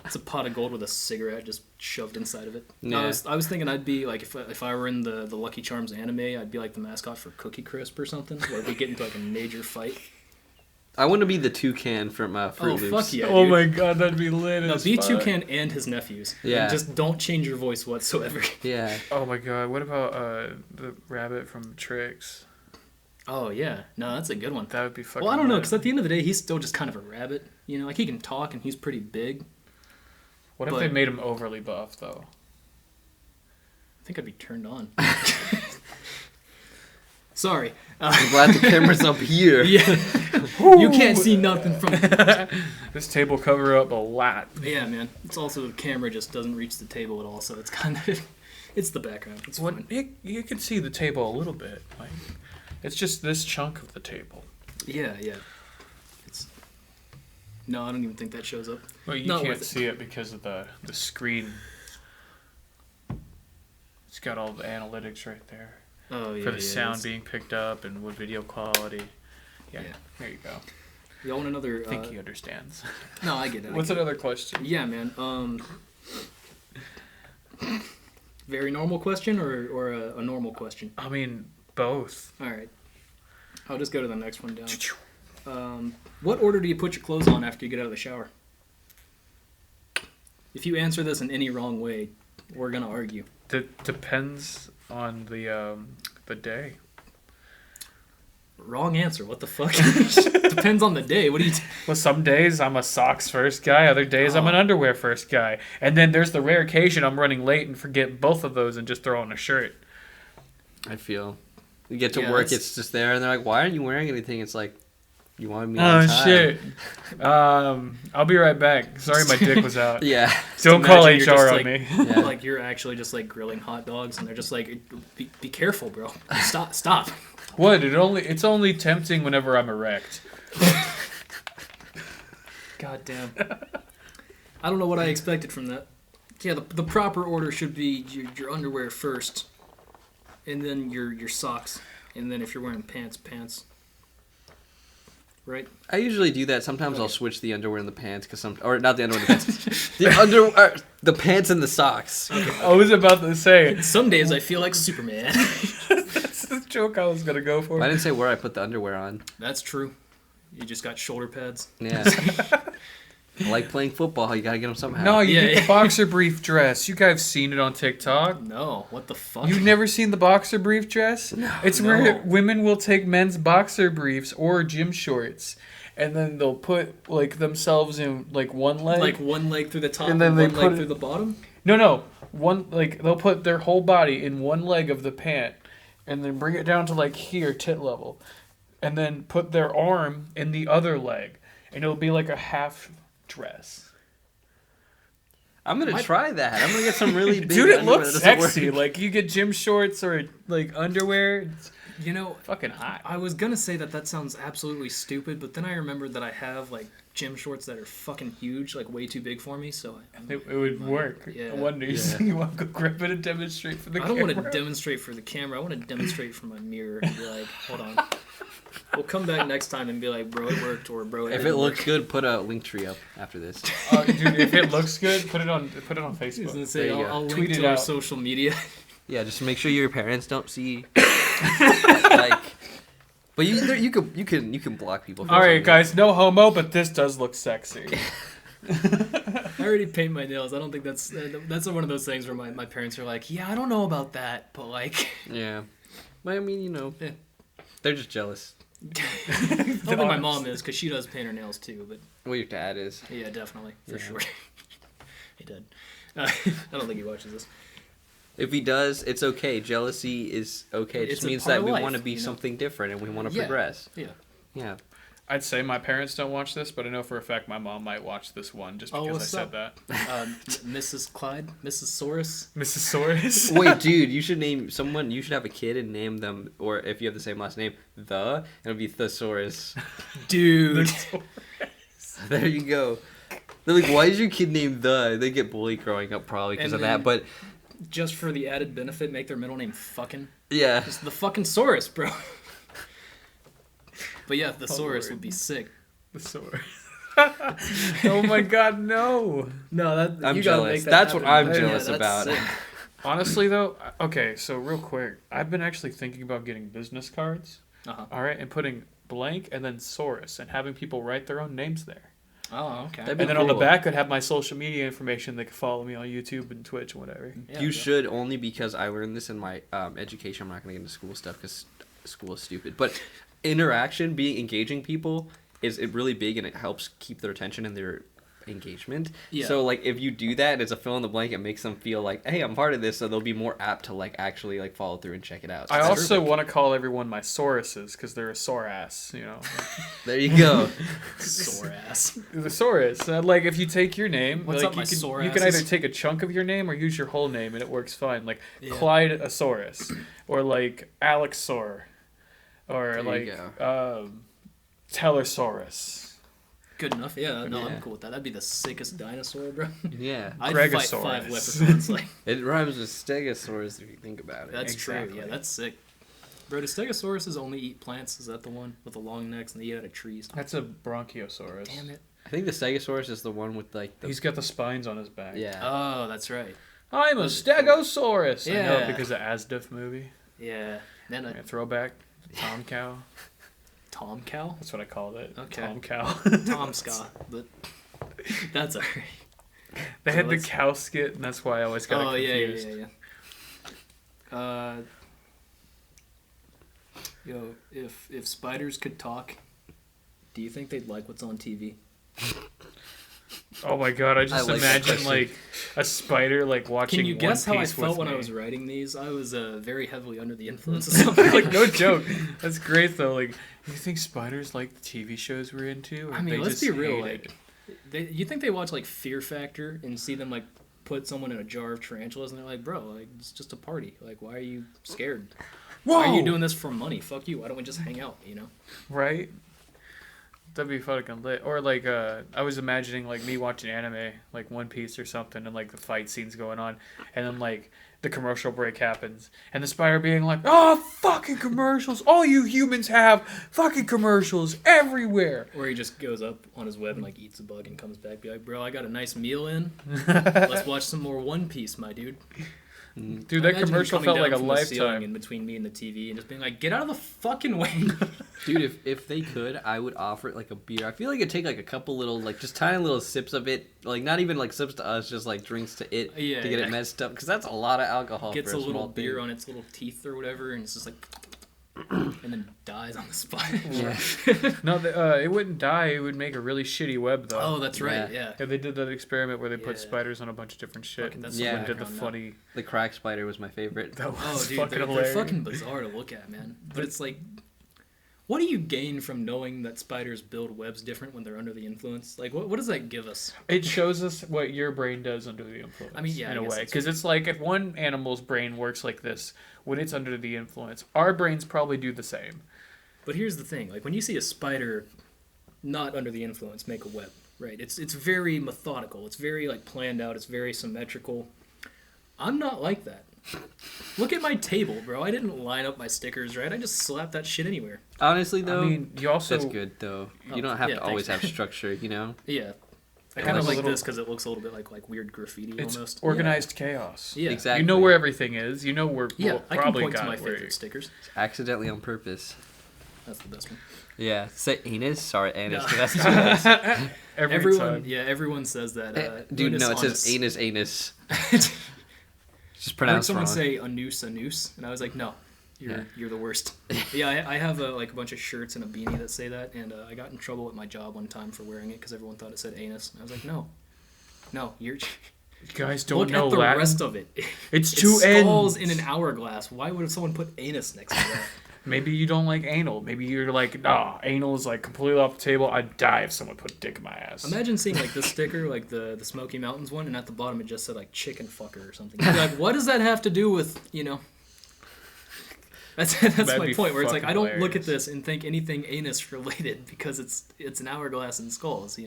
it's a pot of gold with a cigarette just shoved inside of it. Yeah. I was thinking I'd be like, if I were in the Lucky Charms anime, I'd be like the mascot for Cookie Crisp or something, where we get into like a major fight. I want to be the toucan from Fruit Loops. Fuck yeah, Oh dude. my god, that'd be lit. No, be Toucan and his nephews. Yeah. And just don't change your voice whatsoever. Yeah. Oh my god, what about the rabbit from Tricks? Oh yeah, no, that's a good one. That would be fucking. Well, I don't know, lit. because at the end of the day, he's still just kind of a rabbit. You know, like he can talk and he's pretty big. What if they made him overly buff though? I think I'd be turned on. Sorry. I'm glad the camera's up here. Yeah. You can't see nothing from This table cover up a lot. Yeah, man. It's also the camera just doesn't reach the table at all, so it's kind of it's the background. It's fine. You can see the table a little bit. Like it's just this chunk of the table. Yeah. No, I don't even think that shows up. Well, you Not can't worth it. see it because of the screen. It's got all the analytics right there. Oh yeah. For the sound being picked up and with video quality. Yeah. There you go. Y'all want another? I think he understands. No, I get it. What's another question? Yeah, man. Very normal question or a normal question? I mean, both. All right. I'll just go to the next one down. What order do you put your clothes on after you get out of the shower? If you answer this in any wrong way, we're gonna argue. Depends on the day. Wrong answer. What the fuck? Depends on the day. What do you? Well, some days I'm a socks first guy. Other days I'm an underwear first guy. And then there's the rare occasion I'm running late and forget both of those and just throw on a shirt. I feel. You get to work, it's just there, and they're like, "Why aren't you wearing anything?" It's like, you wanted me on time. Shit. I'll be right back. Sorry, my dick was out. Yeah. Don't call Imagine you're HR just on like, me. Yeah. Like you're actually just like grilling hot dogs, and they're just like, "Be careful, bro. Stop." What? It's only tempting whenever I'm erect. God damn. I don't know what I expected from that. Yeah, the proper order should be your underwear first, and then your socks, and then if you're wearing pants. Right? I usually do that. Sometimes I'll switch the underwear and the pants, or not the underwear and the pants. The pants and the socks. Okay. I was about to say. Some days I feel like Superman. That's the joke I was gonna go for. I didn't say where I put the underwear on. That's true. You just got shoulder pads. Yeah. I like playing football. You gotta get them somehow. No, you get the boxer brief dress. You guys have seen it on TikTok. No, what the fuck? You've never seen the boxer brief dress? No. It's where women will take men's boxer briefs or gym shorts, and then they'll put like themselves in like one leg, like one leg through the top, and then they one put leg it, through the bottom. No, one like they'll put their whole body in one leg of the pant, and then bring it down to like here, tit level, and then put their arm in the other leg, and it'll be like a half dress. I'm gonna try that. I'm gonna get some really big. Dude, it underwear looks that doesn't sexy. work. Like you get gym shorts or like underwear. It's You know, fucking hot. I was gonna say that sounds absolutely stupid, but then I remembered that I have like gym shorts that are fucking huge, like way too big for me. So It would work. Yeah. I wonder. You want to go grab it and demonstrate for the I camera? don't want to demonstrate for the camera. I want to demonstrate for my mirror and be like, hold on. We'll come back next time and be like, bro, it worked, or bro, If it looks good, put a link tree up after this. Dude, if it looks good, put it on I was Facebook. gonna say, There you go. I'll Tweet link it to our out. social media. Yeah, just make sure your parents don't see. Like, But you can block people. All right, guys, no homo, but this does look sexy. I already paint my nails. I don't think that's one of those things where my parents are like, yeah, I don't know about that, but like. Yeah, but I mean, they're just jealous. I don't think my mom is, because she does paint her nails too. But well, your dad is. Yeah, definitely, for sure. He did. I don't think he watches this. If he does, it's okay. Jealousy is okay. It just means that we want to be something different and we want to progress. Yeah. Yeah. I'd say my parents don't watch this, but I know for a fact my mom might watch this one just because I said that. Mrs. Clyde? Mrs. Saurus? Mrs. Saurus? Wait, dude, you should have a kid and name them, or if you have the same last name, it'll be Thesaurus. Dude. There you go. They're like, why is your kid named The? They get bullied growing up probably because of that, but... Just for the added benefit, make their middle name fucking. Yeah. It's the fucking Saurus, bro. But yeah, the Saurus would be sick. The Saurus. Oh my god, no. No, I'm jealous. That's what I'm jealous about. Sick. Honestly, though, okay, so real quick, I've been actually thinking about getting business cards, all right, and putting blank and then Saurus and having people write their own names there. Oh, okay. And then on the back, I'd have my social media information. They could follow me on YouTube and Twitch and whatever. Yeah, you should, only because I learned this in my education. I'm not going to get into school stuff because school is stupid. But interaction, engaging people, is really big, and it helps keep their attention and their engagement. Yeah. So, like, if you do that, it's a fill in the blank. It makes them feel like, hey, I'm part of this, so they'll be more apt to, like, actually, like, follow through and check it out. So I also want to call everyone my Sauruses, because they're a sore ass, There you go. Sore ass. The Saurus. Like, if you take your name, what's like, up, you can either take a chunk of your name or use your whole name, and it works fine. Like, Clydeasaurus, or, like, Alexor, or, Tellersaurus. Good enough. Yeah, I'm cool with that. That'd be the sickest dinosaur, bro. Yeah. I'd fight 5 leprechauns. Like. It rhymes with Stegosaurus if you think about it. That's true. Yeah, that's sick. Bro, do Stegosauruses only eat plants? Is that the one with the long necks and they eat out of trees? That's a Bronchiosaurus. Damn it. I think the Stegosaurus is the one with, like... He's got the spines on his back. Yeah. Oh, that's right. I'm a Stegosaurus! Yeah. I know, because of Asdif movie. Yeah. Then a throwback. Tom Cow. Tom Cow? That's what I called it. Okay. Tom Cow. Tom Ska. But that's alright. They had the cow skit, and that's why I always got confused. Yeah. Yo, if spiders could talk, do you think they'd like what's on TV? Oh my god, I just imagine like a spider like watching. Can you guess One how I Piece felt with when me. I was writing these? I was very heavily under the influence of something. Like, no joke. That's great though. Like, you think spiders like the TV shows we're into? Or I mean, they let's just be real. hate Like, you think they watch like Fear Factor and see them like put someone in a jar of tarantulas and they're like, bro, like it's just a party. Like, why are you scared? Whoa! Why are you doing this for money? Fuck you. Why don't we just hang out? Right? That'd be fucking lit. Or like, I was imagining like me watching anime, like One Piece or something, and like the fight scenes going on, and then like the commercial break happens, and the spider being like, "Oh, fucking commercials! All you humans have fucking commercials everywhere." Or he just goes up on his web and like eats a bug and comes back, be like, "Bro, I got a nice meal in. Let's watch some more One Piece, my dude." Dude, that commercial felt like a lifetime. In between me and the TV, and just being like, "Get out of the fucking way." Dude, if they could, I would offer it like a beer. I feel like it'd take like a couple little, like just tiny little sips of it, like not even like sips to us, just like drinks to it to get it messed up, because that's a lot of alcohol. Gets for a small little beer thing. on its little teeth or whatever, and it's just like, and then dies on the spot. Yeah. No, it wouldn't die. It would make a really shitty web though. Oh, that's right. Yeah. Yeah, they did that experiment where they put spiders on a bunch of different shit. Fucking, that's and did the funny. The crack spider was my favorite. That was Oh, dude, fucking they're hilarious. fucking bizarre to look at, man. But it's like, what do you gain from knowing that spiders build webs different when they're under the influence? Like, what does that give us? It shows us what your brain does under the influence. I mean, yeah, in I a guess way, that's because it's like if one animal's brain works like this when it's under the influence, our brains probably do the same. But here's the thing: like when you see a spider not under the influence make a web, right? It's very methodical. It's very like planned out. It's very symmetrical. I'm not like that. Look at my table, bro. I didn't line up my stickers right. I just slapped that shit anywhere. Honestly, though, I mean, you also that's good though. You don't have to always have structure, you know. Yeah. I kind of like this because it looks a little bit like weird graffiti it's almost. organized chaos. Yeah, exactly. You know where everything is. You know where. Yeah, well, I can probably point to got my where favorite stickers. Accidentally on purpose. That's the best one. Yeah, say anus. Sorry, anus. No. That's too nice. Everyone says that. Dude, no, it anus. says anus. Just I heard pronounced someone wrong. say anus, and I was like, no, you're the worst. Yeah, I have a bunch of shirts and a beanie that say that, and I got in trouble at my job one time for wearing it because everyone thought it said anus. And I was like, no, you're. You guys don't Look know at the Latin. rest of it. It's It two skulls ends. in an hourglass. Why would someone put anus next to that? Maybe you don't like anal. Maybe you're like, nah, anal is like completely off the table. I'd die if someone put dick in my ass. Imagine seeing like this sticker, like the Smoky Mountains one, and at the bottom it just said like chicken fucker or something. You'd be like, what does that have to do with, That's my be point. Where it's like I don't look at hilarious. this and think anything anus related because it's an hourglass and skulls.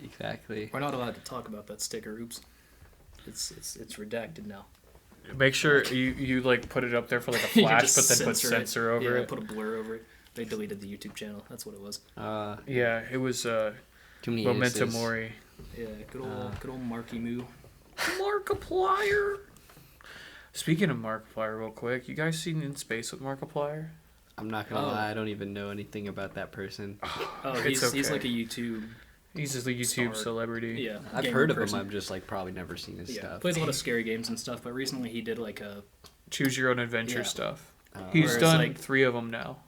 Exactly. We're not allowed to talk about that sticker. Oops. It's redacted now. Make sure you like put it up there for like a You can flash, just but then put censor over it. Put a blur over it. They deleted the YouTube channel. That's what it was. Yeah, it was Too many Memento anuses. Mori. Yeah, good old Marky Moo. Markiplier. Speaking of Markiplier, real quick, you guys seen In Space with Markiplier? I'm not gonna Oh. lie, I don't even know anything about that person. Oh, It's he's okay. like a YouTube. He's just a YouTube Star. celebrity. Yeah, I've gamer heard of person. him. I've just like probably never seen his Yeah, stuff. plays a lot of scary games and stuff. But recently he did like a Choose your own adventure Yeah. stuff. where He's it's done like- 3 of them now.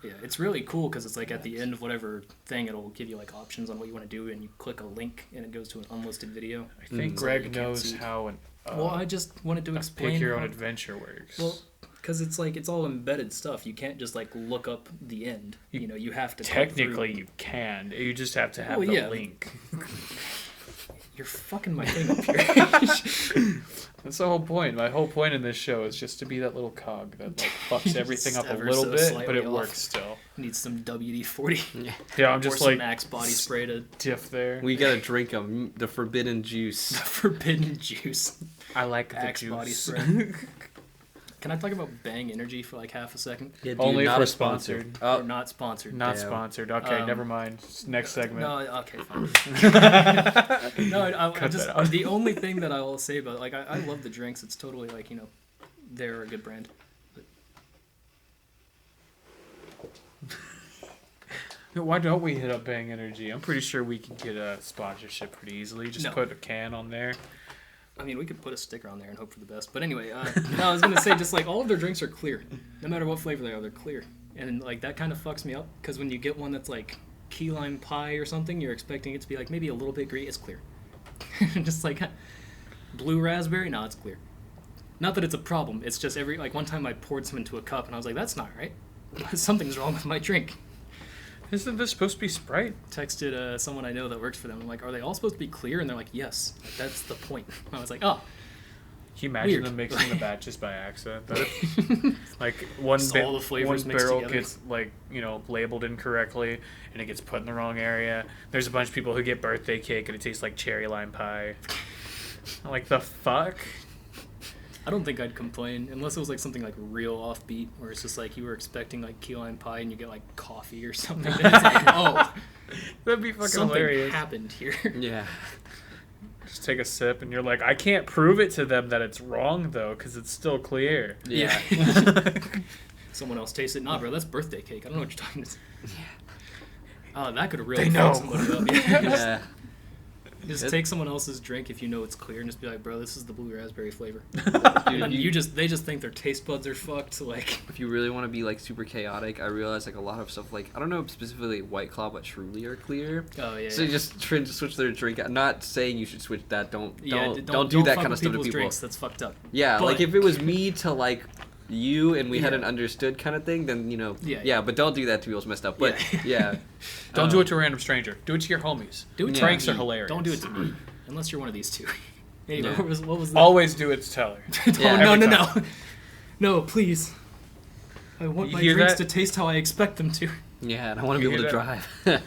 Yeah, it's really cool because it's like at the end of whatever thing, it'll give you like options on what you want to do, and you click a link, and it goes to an unlisted video. I think Mm. So you Greg can't knows see. how Well, I just wanted to explain. pick your own how- adventure works. Well, because it's like it's all embedded stuff. You can't just like look up the end. You have to. type Technically, through. you can. You just have to have Well, the yeah. link. You're fucking my thing up here. That's the whole point. My whole point in this show is just to be that little cog that like fucks everything up a Ever little so bit, but slightly it off. works still. Need some WD-40 Yeah, I'm or just some like Axe body spray to diff there. We gotta drink the forbidden juice. forbidden juice. I like the Axe juice. body spray. Can I talk about Bang Energy for like half a second? Yeah, dude, Only not for a sponsor. sponsored. Or Oh, not sponsored. Not Damn. sponsored. Okay, never mind. Next segment. No, okay, fine. No, I Cut just that out. the only thing that I will say about like I love the drinks. It's totally like they're a good brand. Why don't we hit up Bang Energy? I'm pretty sure we can get a sponsorship pretty easily. Just No. put a can on there. I mean, we could put a sticker on there and hope for the best. But anyway, no, I was gonna say just like all of their drinks are clear, no matter what flavor they are, they're clear, and like that kind of fucks me up because when you get one that's like key lime pie or something, you're expecting it to be like maybe a little bit green. It's clear. Just like blue raspberry, no, it's clear. Not that it's a problem. It's just one time I poured some into a cup and I was like, that's not right. Something's wrong with my drink. Isn't this supposed to be Sprite? Texted someone I know that works for them. I'm like, are they all supposed to be clear? And they're like, yes. Like, that's the point. I was like, oh. Can you imagine Weird. them mixing the batches by accident? Though? Like one, Just all the flavors one mixed barrel together. gets labeled incorrectly, and it gets put in the wrong area. There's a bunch of people who get birthday cake, and it tastes like cherry lime pie. I'm like, the fuck? I don't think I'd complain unless it was like something like real offbeat, where it's just like you were expecting like key lime pie and you get like coffee or something. Then it's like, oh, That'd be fucking something hilarious. happened here. yeah. Just take a sip, and you're like, I can't prove it to them that it's wrong though, because it's still clear. Yeah. Someone else tastes it. Nah, bro, that's birthday cake. I don't know what you're talking about. Oh, that could really They fuck know. somebody up. Yeah. Yeah. Just It- take someone else's drink if you know it's clear and just be like, bro, this is the blue raspberry flavor. Dude, And they just think their taste buds are fucked. Like, If you really want to be like super chaotic, I realize like a lot of stuff like I don't know specifically White Claw, but Truly are clear. oh yeah. So you just try to switch their drink. I'm not saying you should switch that. Don't do that fuck kind of with stuff to people's people. drinks. That's fucked up. Yeah, But- like if it was me to like you and we had Yeah. an understood kind of thing, then Yeah. but don't do that to people's messed up. But yeah, Don't do it to a random stranger. Do it to your homies. Do it to Pranks me. are hilarious. Don't do it to me, unless you're one of these two. Anyway, Yeah. what was that? Always do it to Teller. Yeah, no, every no, no, please. I want You my hear drinks that? to taste how I expect them to. yeah, and I want to You be able to hear drive.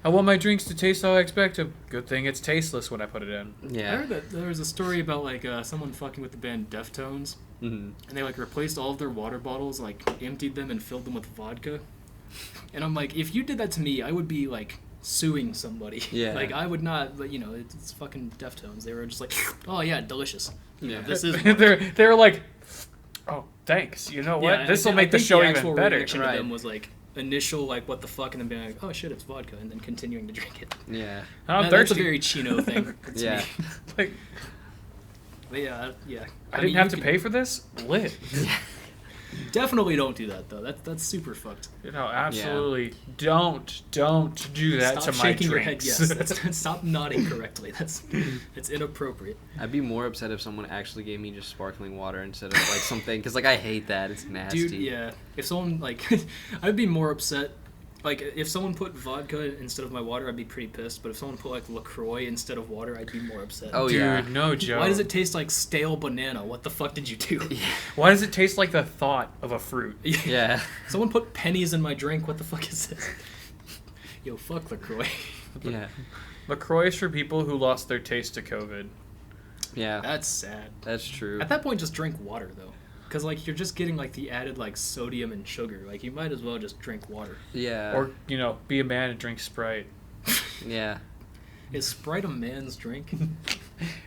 I want my drinks to taste how I expect them. Good thing it's tasteless when I put it in. I yeah. heard that there was a story about like someone fucking with the band Deftones, Mhm. and they like replaced all of their water bottles, like emptied them and filled them with vodka. And I'm like, if you did that to me, I would be like suing somebody. Yeah. Like I would not, but it's fucking Deftones. They were just like, oh yeah, delicious. Yeah. This is. they're like, oh, thanks. You know what? Yeah, This will I make the think show actual even better. reaction Right. to them was like, initial like what the fuck, and then being like, oh shit, it's vodka, and then continuing to drink it. Yeah. That's a very Chino thing. Yeah. Like, but yeah. I didn't have to pay for this. Lit. Definitely don't do that though. That's super fucked. Absolutely don't do that Stop to my shaking drinks. your head. Yes. Stop nodding correctly. It's inappropriate. I'd be more upset if someone actually gave me just sparkling water instead of like something, because like I hate that. It's nasty. Dude, yeah. If someone like, I'd be more upset. Like, if someone put vodka instead of my water, I'd be pretty pissed. But if someone put, like, LaCroix instead of water, I'd be more upset. Oh, Dude, yeah. no joke. Why does it taste like stale banana? What the fuck did you do? Why does it taste like the thought of a fruit? Yeah. Someone put pennies in my drink. What the fuck is this? Yo, fuck LaCroix. Yeah. LaCroix is for people who lost their taste to COVID. Yeah. That's sad. That's true. At that point, just drink water, though. Because, like, you're just getting, like, the added, like, sodium and sugar. Like, you might as well just drink water. Yeah. Or, be a man and drink Sprite. Yeah. Is Sprite a man's drink?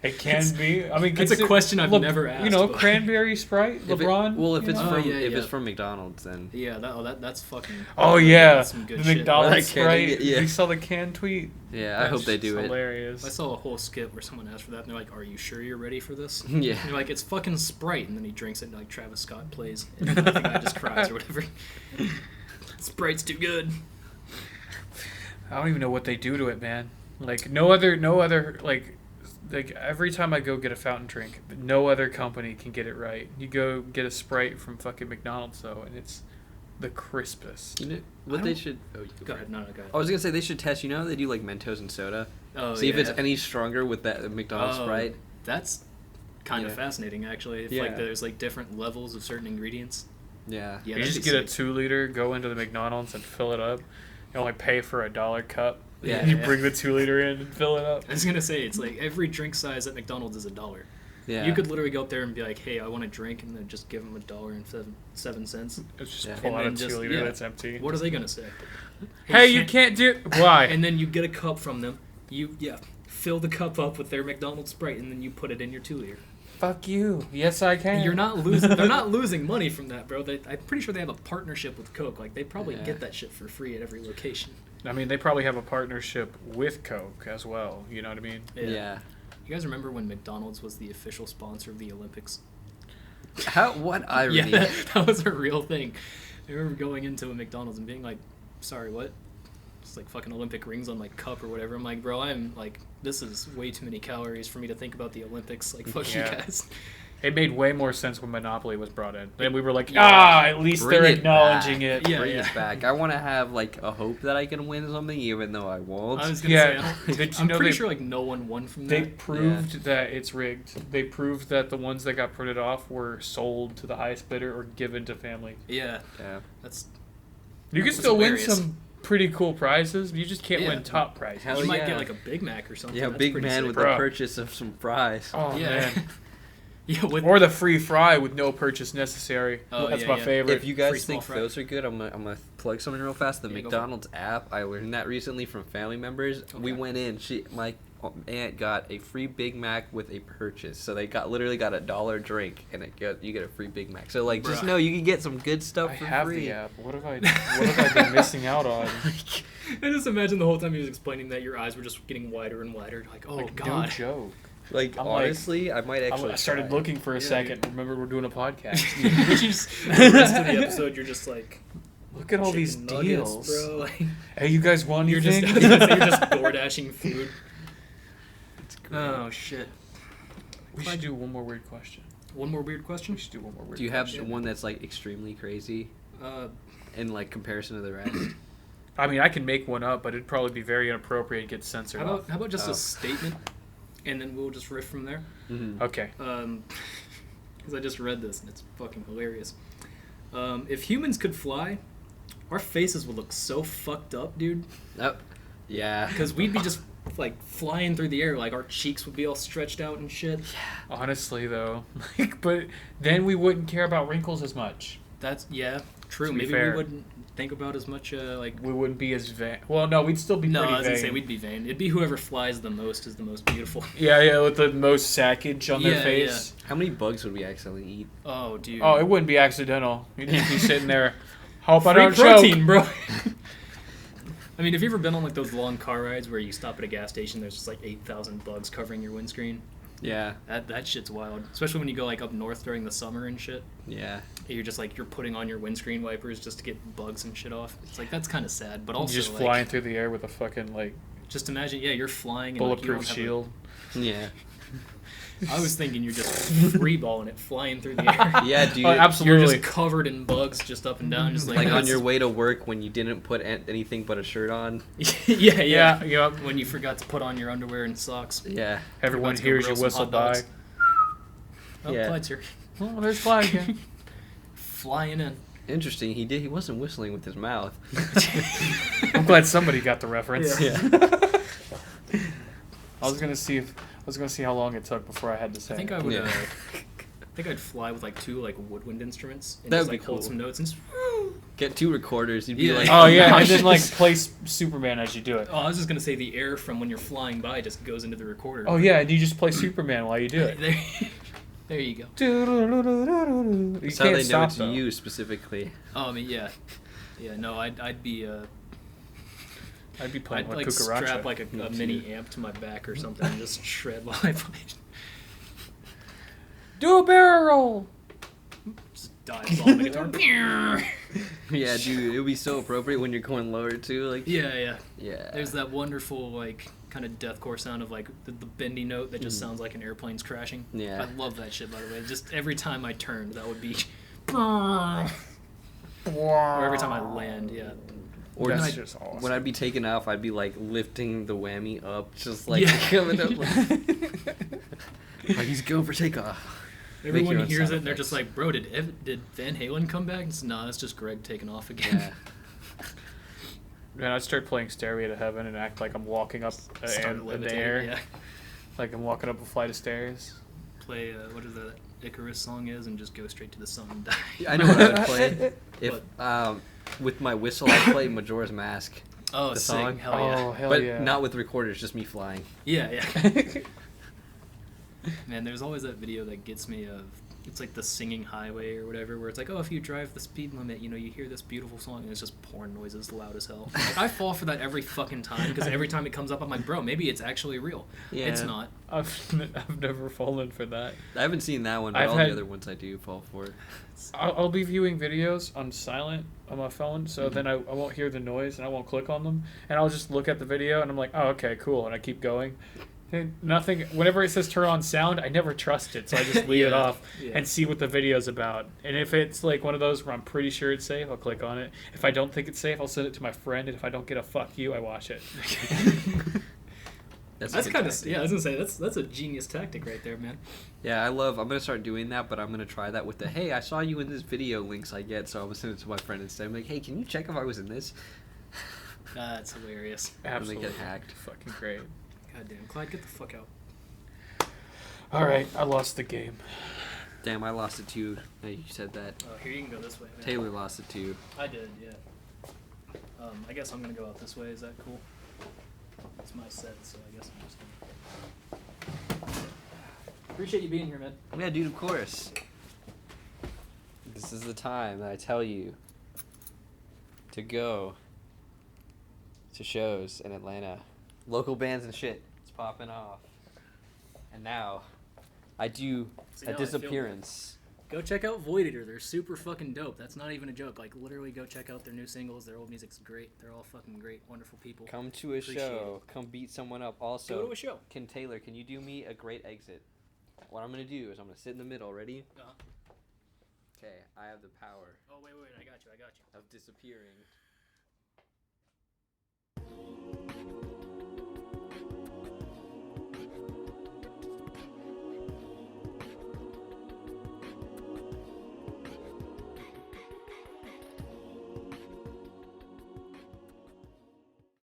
It can be. I mean, it's a question I've never asked. But cranberry Sprite, LeBron. If it's from McDonald's, then yeah, that's fucking. Oh yeah, that's some good the McDonald's shit. Sprite. Yeah. You saw the canned tweet. Yeah, I hope they do it. Hilarious. I saw a whole skit where someone asked for that, and they're like, "Are you sure you're ready for this?" Yeah. And you're like, "It's fucking Sprite," and then he drinks it, and like Travis Scott plays, and I think I just cries or whatever. Sprite's too good. I don't even know what they do to it, man. Like no other like every time I go get a fountain drink, no other company can get it right. You go get a Sprite from fucking McDonald's though, and it's the crispest. You know what they should? Oh, Go ahead. No, go ahead. I was gonna say they should test. You know how they do like Mentos and soda. Oh, See if it's any stronger with that McDonald's Sprite. That's kind of fascinating, actually. If like there's like different levels of certain ingredients. Yeah. You just get a 2-liter, go into the McDonald's and fill it up. You only pay for $1 cup. Yeah. You bring the 2-liter in and fill it up. I was gonna say it's like every drink size at McDonald's is $1. Yeah. You could literally go up there and be like, "Hey, I want a drink," and then just give them $1.07. It's just pull out a 2-liter that's empty. What are they gonna say? Hey, you can't do. Why? And then you get a cup from them. You fill the cup up with their McDonald's Sprite, and then you put it in your 2-liter. Fuck you. Yes, I can. You're not losing. They're not losing money from that, bro. I'm pretty sure they have a partnership with Coke. Like they probably get that shit for free at every location. I mean, they probably have a partnership with Coke as well. You know what I mean? Yeah. You guys remember when McDonald's was the official sponsor of the Olympics? What irony? Yeah, that was a real thing. I remember going into a McDonald's and being like, "Sorry, what?" It's like fucking Olympic rings on my cup or whatever. I'm like, bro, I'm like, this is way too many calories for me to think about the Olympics. Like, fuck you guys. It made way more sense when Monopoly was brought in. Then we were like, at least they're acknowledging it. Yeah, bring it back. I want to have like a hope that I can win something, even though I won't. I was gonna say, I'm pretty sure like no one won from that. They proved that it's rigged. They proved that the ones that got printed off were sold to the highest bidder or given to family. Yeah. That's. You can still win some pretty cool prizes. You just can't win top prizes. You might get like a Big Mac or something. Yeah, That's Big Man sick. with the purchase of some fries. Oh man. Or the free fry with no purchase necessary. That's my favorite. If you guys think those are good, I'm gonna plug something real fast. The McDonald's app, I learned that recently from family members. Okay. We went in. My aunt got a free Big Mac with a purchase, so they literally got $1 drink, and you get a free Big Mac. So like, just know you can get some good stuff for free. I have the app. What have I been missing out on? I just imagine the whole time he was explaining that your eyes were just getting wider and wider. Like, oh god, no joke. Like, honestly, I might actually. I started looking for a second. Remember, we're doing a podcast. The rest of the episode, you're just like, look at all these deals, bro. Like, hey, you guys want anything? You're just DoorDashing food. Oh shit. We should do one more weird question. One more weird question? We should do one more weird question. Do you have one that's like extremely crazy? In like comparison to the rest? I mean, I can make one up, but it'd probably be very inappropriate and get censored. How about just a statement? And then we'll just riff from there. Mm-hmm. Okay. Because I just read this and it's fucking hilarious. If humans could fly, our faces would look so fucked up, dude. Oh, yeah. Because we'd be just like flying through the air, like our cheeks would be all stretched out and shit. Yeah. Honestly, though, but then we wouldn't care about wrinkles as much. That's true. Maybe we wouldn't think about as much like we wouldn't be as vain. Well, no, we'd still be pretty vain. I was gonna say we'd be vain. It'd be whoever flies the most is the most beautiful. Yeah, with the most sackage on their face. How many bugs would we accidentally eat? Oh, dude. Oh, it wouldn't be accidental. You'd just be sitting there. How about free our protein, joke? bro? I mean, have you ever been on like those long car rides where you stop at a gas station, there's just like 8,000 bugs covering your windscreen? Yeah. That shit's wild. Especially when you go like up north during the summer and shit. Yeah. You're just like, you're putting on your windscreen wipers just to get bugs and shit off. It's like, that's kind of sad, but also You're just like, flying through the air with a fucking like just imagine, yeah, you're flying and bulletproof like, shield. Yeah. I was thinking you're just freeballing it, flying through the air. Yeah, dude. Oh, absolutely. You're just covered in bugs just up and down, just Like on your way to work when you didn't put anything but a shirt on. yeah. Yep. When you forgot to put on your underwear and socks. Yeah. Everyone About to go hears grill you some whistle hot by. dogs. Oh, Yeah. Clyde's here. Oh, there's Clyde again. Flying in. Interesting. He wasn't whistling with his mouth. I'm glad somebody got the reference. Yeah. I was gonna see how long it took before I had to say. I think I it. would. Yeah. I think I'd fly with like 2 like woodwind instruments and That'd just be like hold cool. some notes and. Get 2 recorders. You'd be Yeah. like, Oh yeah, and then like Nauseous. play Superman as you do it. Oh, I was just gonna say the air from when you're flying by just goes into the recorder. Oh yeah, and you just play Superman while you do it. There you go. You That's how they know can't stop it's though. you specifically. Oh, I mean, yeah. No, I'd be I'd be playing I'd with like Cucaracha. strap like a Me too. mini amp to my back or something and just shred while I play. Do a barrel roll. Just dives on the guitar. Yeah, dude, it would be so appropriate when you're going lower too. Like, Yeah. yeah. There's that wonderful like kind of deathcore sound of like the bendy note that just sounds like an airplane's crashing. Yeah. I love that shit, by the way. Just every time I turned, that would be. Or every time I land, yeah. Or That's just just awesome. when I'd be taking off, I'd be like lifting the whammy up, just like Yeah. coming up. Like he's going for takeoff. Everyone your own hears sound it and they're just effects. like, bro, did Van Halen come back? It's, nah, it's just Greg taking off again. Yeah. Man, I'd start playing Stairway to Heaven and act like I'm walking up Start in the levitating, air, yeah. like I'm walking up a flight of stairs. Play what is that Icarus song is and just go straight to the sun and die. I know what I would play. If with my whistle, I'd play Majora's Mask. Oh, The sick. song? Hell yeah. Oh hell But yeah! not with recorders, just me flying. Yeah. Man, there's always that video that gets me of it's like the singing highway or whatever, where it's like, oh, if you drive the speed limit, you know, you hear this beautiful song, and it's just porn noises loud as hell. Like, I fall for that every fucking time because every time it comes up, I'm like, bro, maybe it's actually real. Yeah. It's not. I've never fallen for that. I haven't seen that one, but I've all had- the other ones I do fall for. I'll be viewing videos on silent on my phone, so Mm-hmm. then I won't hear the noise and I won't click on them, and I'll just look at the video and I'm like, oh okay, cool, and I keep going. And nothing. Whenever it says turn on sound, I never trust it, so I just leave it Yeah, off yeah. and see what the video's about. And if it's like one of those where I'm pretty sure it's safe, I'll click on it. If I don't think it's safe, I'll send it to my friend, and if I don't get a fuck you, I watch it. That's a good kind of tactic. yeah. I was gonna say that's a genius tactic right there, man. Yeah, I'm gonna start doing that, but I'm gonna try that with the hey, I saw you in this video links I get, so I'm gonna send it to my friend instead. I'm like, hey, can you check if I was in this? That's hilarious. Absolutely, get hacked. Fucking great. Goddamn, Clyde, get the fuck out. All right, I lost the game. Damn, I lost it too. Now you said that. Oh, here you can go this way. Man. Taylor lost it too. I did, yeah. I guess I'm gonna go out this way. Is that cool? It's my set, so I guess I'm just gonna. Appreciate you being here, man. Yeah, dude, of course. This is the time that I tell you to go to shows in Atlanta. Local bands and shit. It's popping off. And now, I do See, a now I feel disappearance. Go check out Void Eater. They're super fucking dope. That's not even a joke. Like, literally go check out their new singles. Their old music's great. They're all fucking great, wonderful people. Come to a Appreciate show. Come beat someone up. Also, Go to a show. Taylor, can you do me a great exit? What I'm going to do is I'm going to sit in the middle. Ready? Uh-huh. Okay, I have the power Oh, wait, I got you. of disappearing.